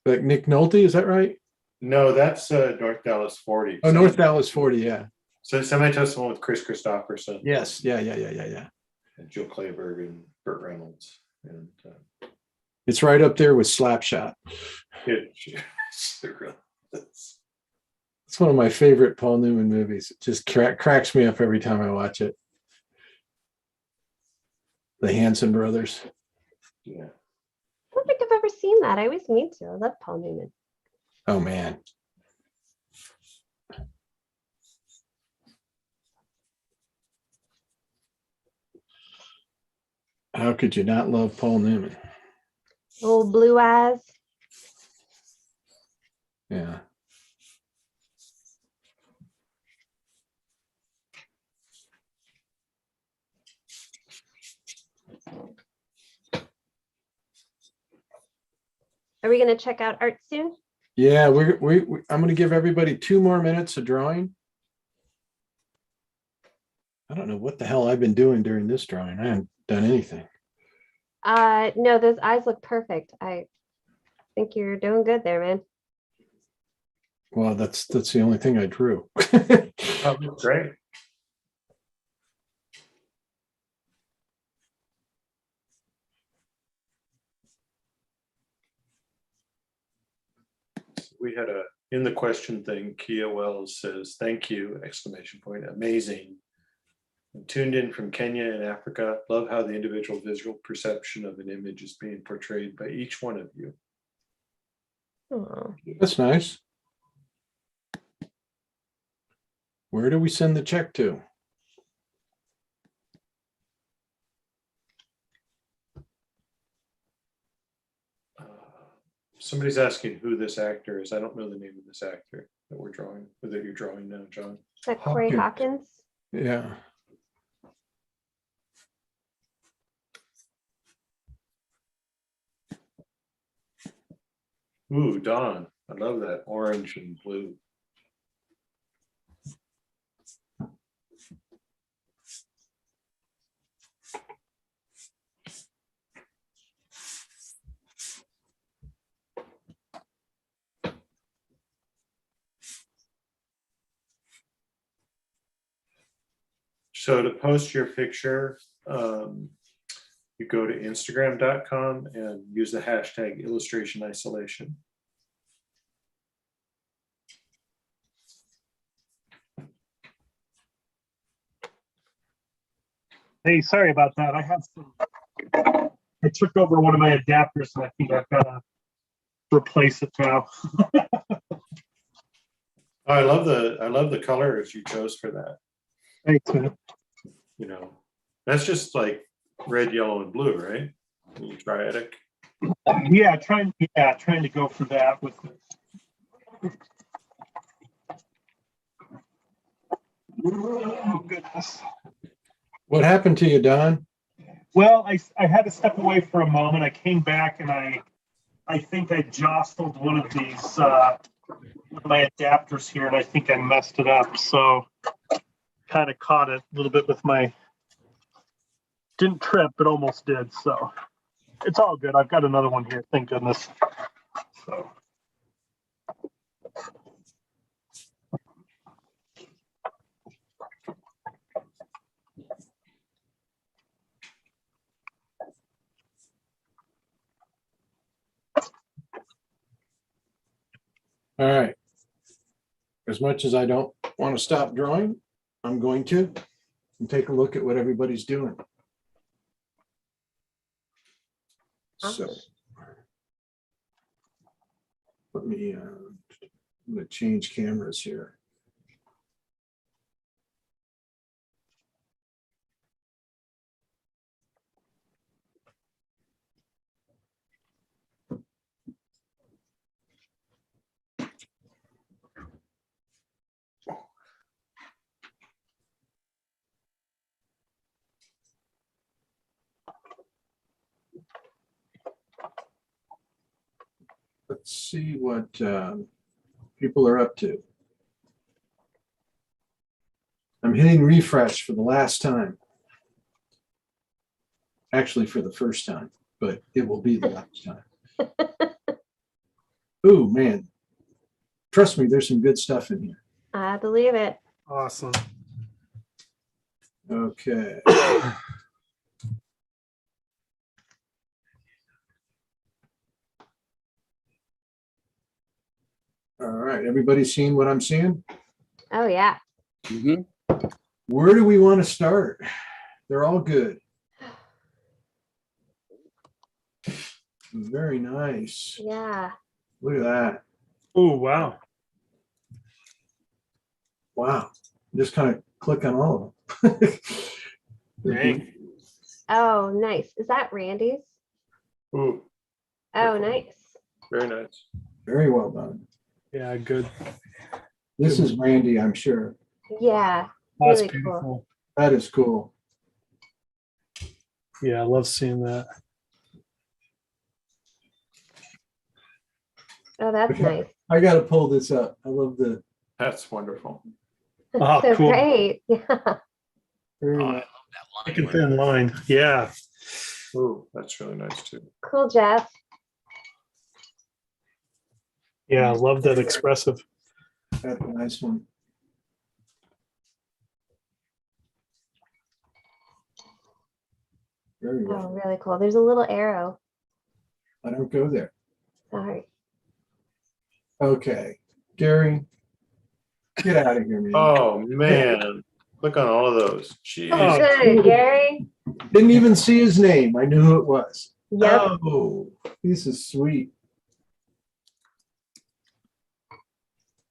Like Nick Nolte, is that right? No, that's North Dallas 40. Oh, North Dallas 40, yeah. So Semi-Tough's the one with Chris Christopherson. Yes, yeah. And Joe Claver and Burt Reynolds. And It's right up there with Slapshot. it's really It's one of my favorite Paul Newman movies. It just cracks me up every time I watch it. The Hanson brothers. Yeah. I don't think I've ever seen that. I always need to. I love Paul Newman. Oh man. How could you not love Paul Newman? Old blue eyes. Yeah. Are we going to check out art soon? Yeah, I'm going to give everybody 2 more minutes of drawing. I don't know what the hell I've been doing during this drawing. I haven't done anything. No, those eyes look perfect. I think you're doing good there, man. Well, that's the only thing I drew. Oh, great. We had in the question thing, Kia Wells says, thank you, exclamation point, amazing. I'm tuned in from Kenya and Africa. Love how the individual visual perception of an image is being portrayed by each one of you. Aw. That's nice. Where do we send the check to? Somebody's asking who this actor is. I don't know the name of this actor that we're drawing, or that you're drawing now, John. Is that Corey Hawkins? Yeah. Ooh, Don. I love that orange and blue. So to post your picture, you go to Instagram.com and use the hashtag illustration isolation. Hey, sorry about that. I took over one of my adapters and I think I've got to replace it now. I love the colors you chose for that. Thanks, man. You know, that's just like red, yellow, and blue, right? Triadic. Yeah, trying to go for that with it. Oh goodness. What happened to you, Don? Well, I had to step away for a moment. I came back and I think I jostled one of these one of my adapters here, and I think I messed it up. So kind of caught it a little bit with my, didn't trip, but almost did. So it's all good. I've got another one here, thank goodness. So. All right. As much as I don't want to stop drawing, I'm going to and take a look at what everybody's doing. So let me I'm going to change cameras here. Let's see what people are up to. I'm hitting refresh for the last time. Actually, for the first time, but it will be the last time. Ooh, man. Trust me, there's some good stuff in here. I believe it. Awesome. Okay. All right, everybody seeing what I'm seeing? Oh yeah. Where do we want to start? They're all good. Very nice. Yeah. Look at that. Oh, wow. Wow. Just kind of click on all of them. Dang. Oh, nice. Is that Randy's? Ooh, Oh, nice. very nice. Very well done. Yeah, good. This is Randy, I'm sure. Yeah. That's Really cool. beautiful. That is cool. Yeah, I love seeing that. Oh, that's nice. I got to pull this up. I love the. That's wonderful. Oh, So cool. great. Yeah. Very Oh, I nice. love that Thick line. and thin line. Yeah. Ooh, that's really nice too. Cool, Jeff. Yeah, I love that expressive. That's a nice one. Very Oh, well. really cool. There's a little arrow. I don't go there. Sorry. Okay, Gary, get out of here, man. Oh, man. Click on all of those. Jeez. Oh, Oh, good, Gary. Didn't even see his name. I knew who it was. Yep. Oh, this is sweet.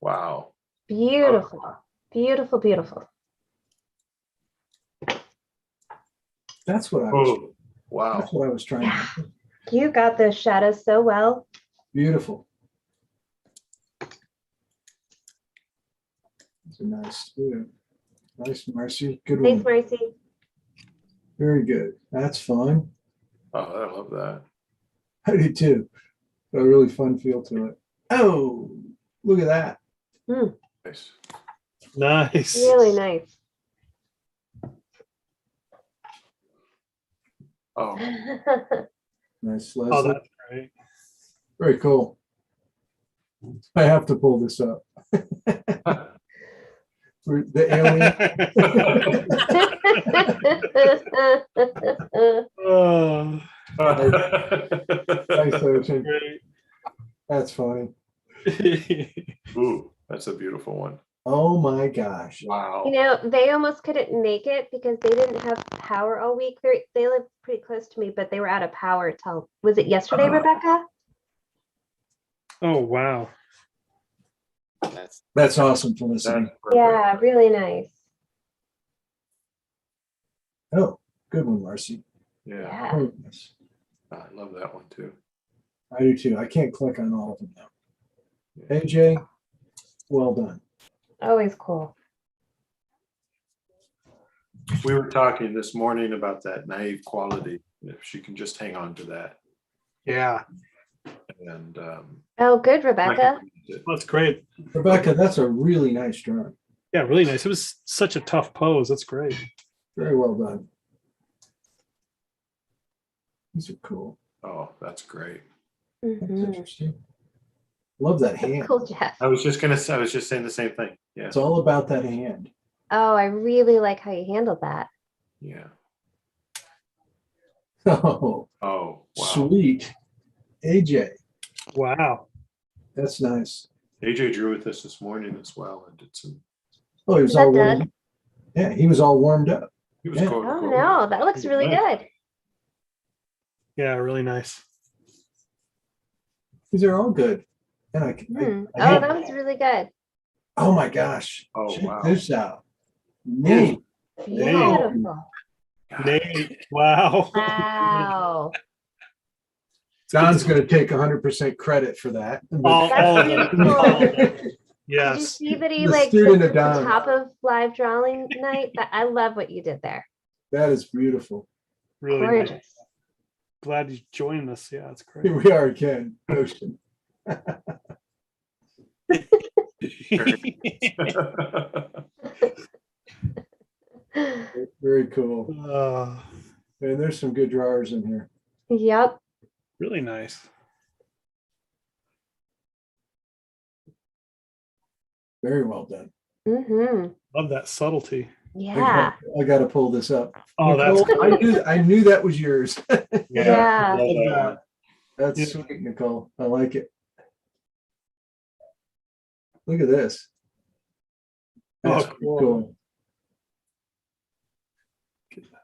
Wow. Beautiful. Beautiful, beautiful. That's what I was. Oh, wow. That's what I was trying to do. You got those shadows so well. Beautiful. It's a nice student. Nice, Marcy. Good Thanks, one. Marcy. Very good. That's fun. Oh, I love that. I do too. Got a really fun feel to it. Oh, look at that. Nice. nice. Really nice. Oh, Nice, Oh, Leslie. that's great. Very cool. I have to pull this up. For the alien. Oh, Nice, Ocean. great. That's funny. Ooh, that's a beautiful one. Oh my gosh. Wow. You know, they almost couldn't make it because they didn't have power all week. They live pretty close to me, but they were out of power till, was it yesterday, Rebecca? Oh, wow. That's awesome, Felicity. That's perfect. Yeah, really nice. Oh, good one, Marcy. Yeah, Yeah. Very nice. I love that one too. I do too. I can't click on all of them now. AJ, well done. Always cool. We were talking this morning about that naive quality. If she can just hang on to that, Yeah, and Oh, good, Rebecca. that's great. Rebecca, that's a really nice drawing. Yeah, really nice. It was such a tough pose. That's great. Very well done. These are cool. Oh, that's great. That's Mhm. interesting. Love that hand. Cool, Jeff. I was just saying the same thing. Yeah, It's all about that hand. Oh, I really like how you handled that. yeah. Oh, Oh, wow. sweet. AJ, Wow. that's nice. AJ drew with us this morning as well, and did some. Oh, he was Is that all Doug? warmed. Yeah, he was all warmed up. He was Yeah. going. Oh no, that looks really good. Yeah, really nice. These are all good. And I Oh, hate- that was really good. oh my gosh. Oh, Check wow. this out. Neat. Beautiful. Nate. Wow. Wow. Don's going to take 100% credit for that. All That's of really it. cool. All of it. Did you Yes. see that he The like student put of the Don. top of live drawing night? I love what you did there. That is beautiful. Really nice. Gorgeous. Glad you joined us. Yeah, it's Here great. we are again. Ocean. Very cool. And there's some good drawers in here. Yep. really nice. Very well done. Mm-hmm. Love that subtlety. Yeah. I got to pull this up. Oh, that's Nicole, I knew that was yours. Yeah. Love that. That's Yeah. sweet, Nicole. I like it. Look at this. That's Oh, pretty cool. cool.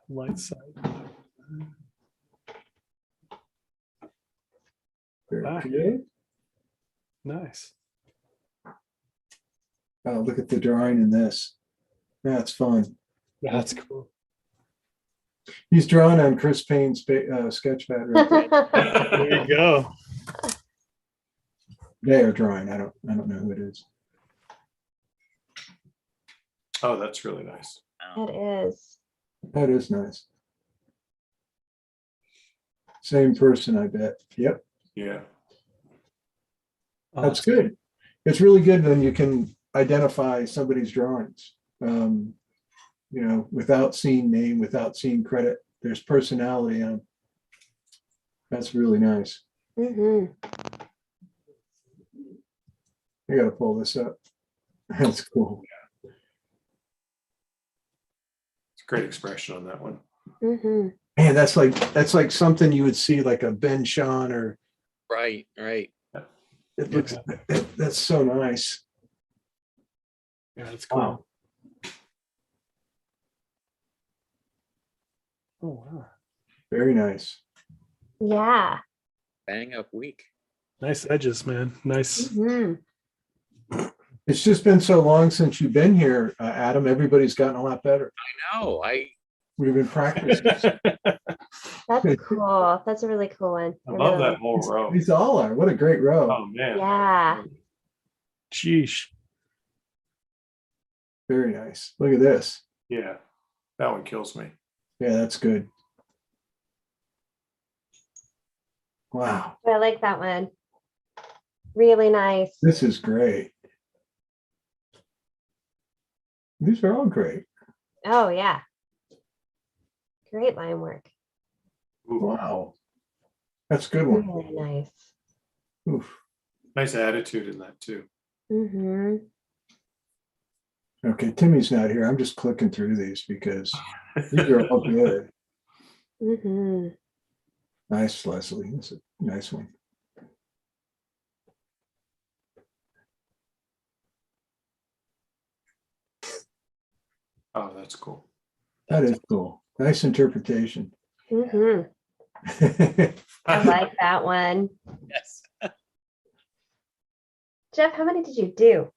Light side. Very Ah. good. Nice. Oh, look at the drawing in this. That's fun. That's cool. He's drawn on Chris Payne's sketch pad right there. There you go. They are drawing. I don't know who it is. Oh, that's really nice. It is. That is nice. Same person, I bet. Yep, Yeah. that's good. It's really good when you can identify somebody's drawings. You know, without seeing name, without seeing credit, there's personality on. That's really nice. Hmm. I gotta pull this up. That's cool. It's a great expression on that one. Hmm. Man, that's like something you would see like a Ben Shahn or Right, right. it looks that's so nice. Yeah, that's cool. Wow. Oh, wow. Very nice. Yeah. Bang up week. Nice edges, man. Nice. Hmm. It's just been so long since you've been here, Adam. Everybody's gotten a lot better. I know. We've been practicing. That's cool. That's a really cool one. I I love really that whole row. These all are. What a great row. Oh, man. Yeah. Sheesh. Very nice. Look at this. Yeah. That one kills me. Yeah, that's good. Wow, I like that one. Really nice. this is great. These are all great. Oh, yeah. Great line work. Ooh, Wow. That's a good one. Really nice. Oof. nice attitude in that, too. Hmm. Okay, Timmy's not here. I'm just clicking through these because these are all good. Hmm. Nice, Leslie. That's a nice one. Oh, that's cool. That is cool. Nice interpretation. Hmm. I like that one. Yes. Jeff, how many did you do?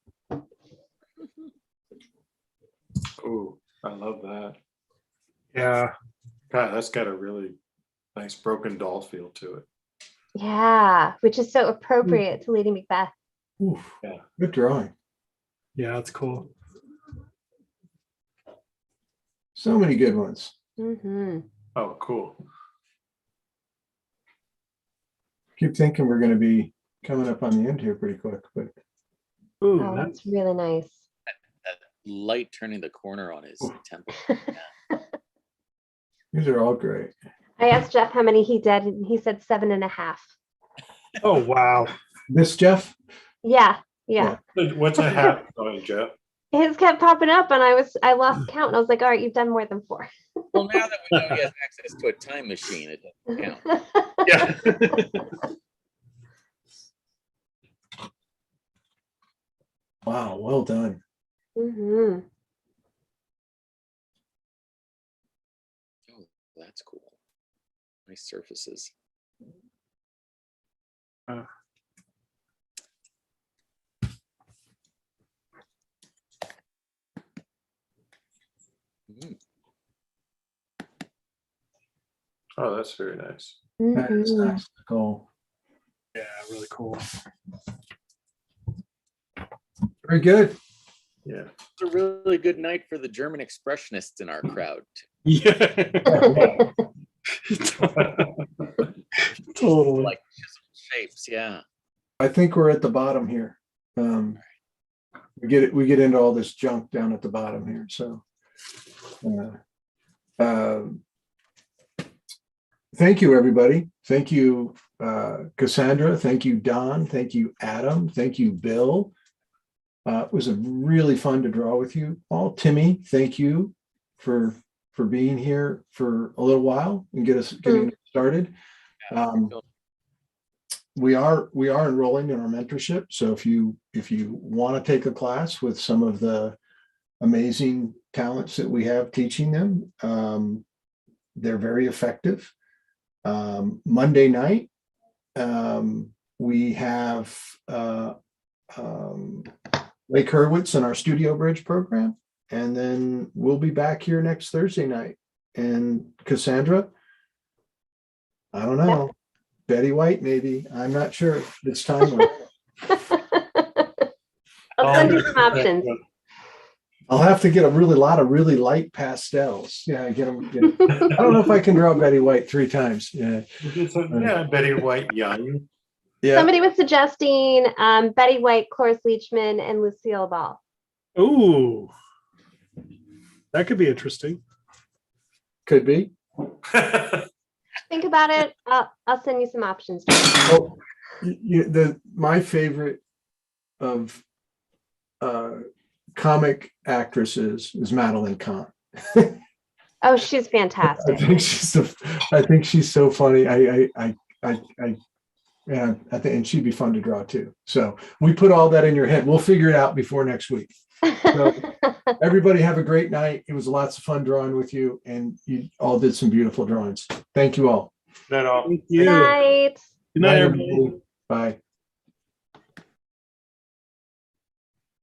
Ooh, I love that. Yeah. God, that's got a really nice broken doll feel to it. Yeah, which is so appropriate to Lady Macbeth. Oof. Yeah. Good drawing. Yeah, that's cool. So many good ones. Hmm. Oh, cool. Keep thinking we're going to be coming up on the end here pretty quick, but Ooh, Oh, nice. that's really nice. That light turning the corner on his temple. these are all great. I asked Jeff how many he did, and he said 7.5. Oh, wow. This, Jeff? Yeah, yeah. What's a hat on, Jeff? His kept popping up, and I lost count. And I was like, all right, you've done more than 4. Well, now that we know he has access to a time machine, it doesn't count. Yeah. Wow, well done. Hmm. Oh, that's cool. Nice surfaces. Mm. Oh, that's very nice. That is Hmm. nice, Nicole. Yeah, really cool. Very good. Yeah. It's a really good night for the German expressionists in our crowd. Yeah. Totally. Like chiseled shapes, yeah. I think we're at the bottom here. We get into all this junk down at the bottom here. So thank you, everybody. Thank you, Cassandra. Thank you, Don. Thank you, Adam. Thank you, Bill. It was a really fun to draw with you all. Timmy, thank you for being here for a little while and getting us started. we are enrolling in our mentorship. So if you want to take a class with some of the amazing talents that we have teaching them, they're very effective. Monday night, we have Lake Hurwitz in our Studio Bridge program. And then we'll be back here next Thursday night. And Cassandra, I don't know, Betty White, maybe. I'm not sure. It's time. I'll send you some options. I'll have to get a lot of really light pastels. Yeah, get them. I don't know if I can draw Betty White 3 times. Yeah. Yeah, Betty White young. Yeah. Somebody was suggesting Betty White, Cloris Leachman, and Lucille Ball. Ooh, that could be interesting. Could be. Think about it. I'll send you some options. Oh, my favorite of comic actresses is Madeline Kahn. Oh, she's I fantastic. think she's so funny. Yeah, I think, and she'd be fun to draw too. So we put all that in your head. We'll figure it out before next week. So everybody have a great night. It was lots of fun drawing with you, and you all did some beautiful drawings. Thank you all. Not all. Thank you. Good night. Good night, everybody. Bye.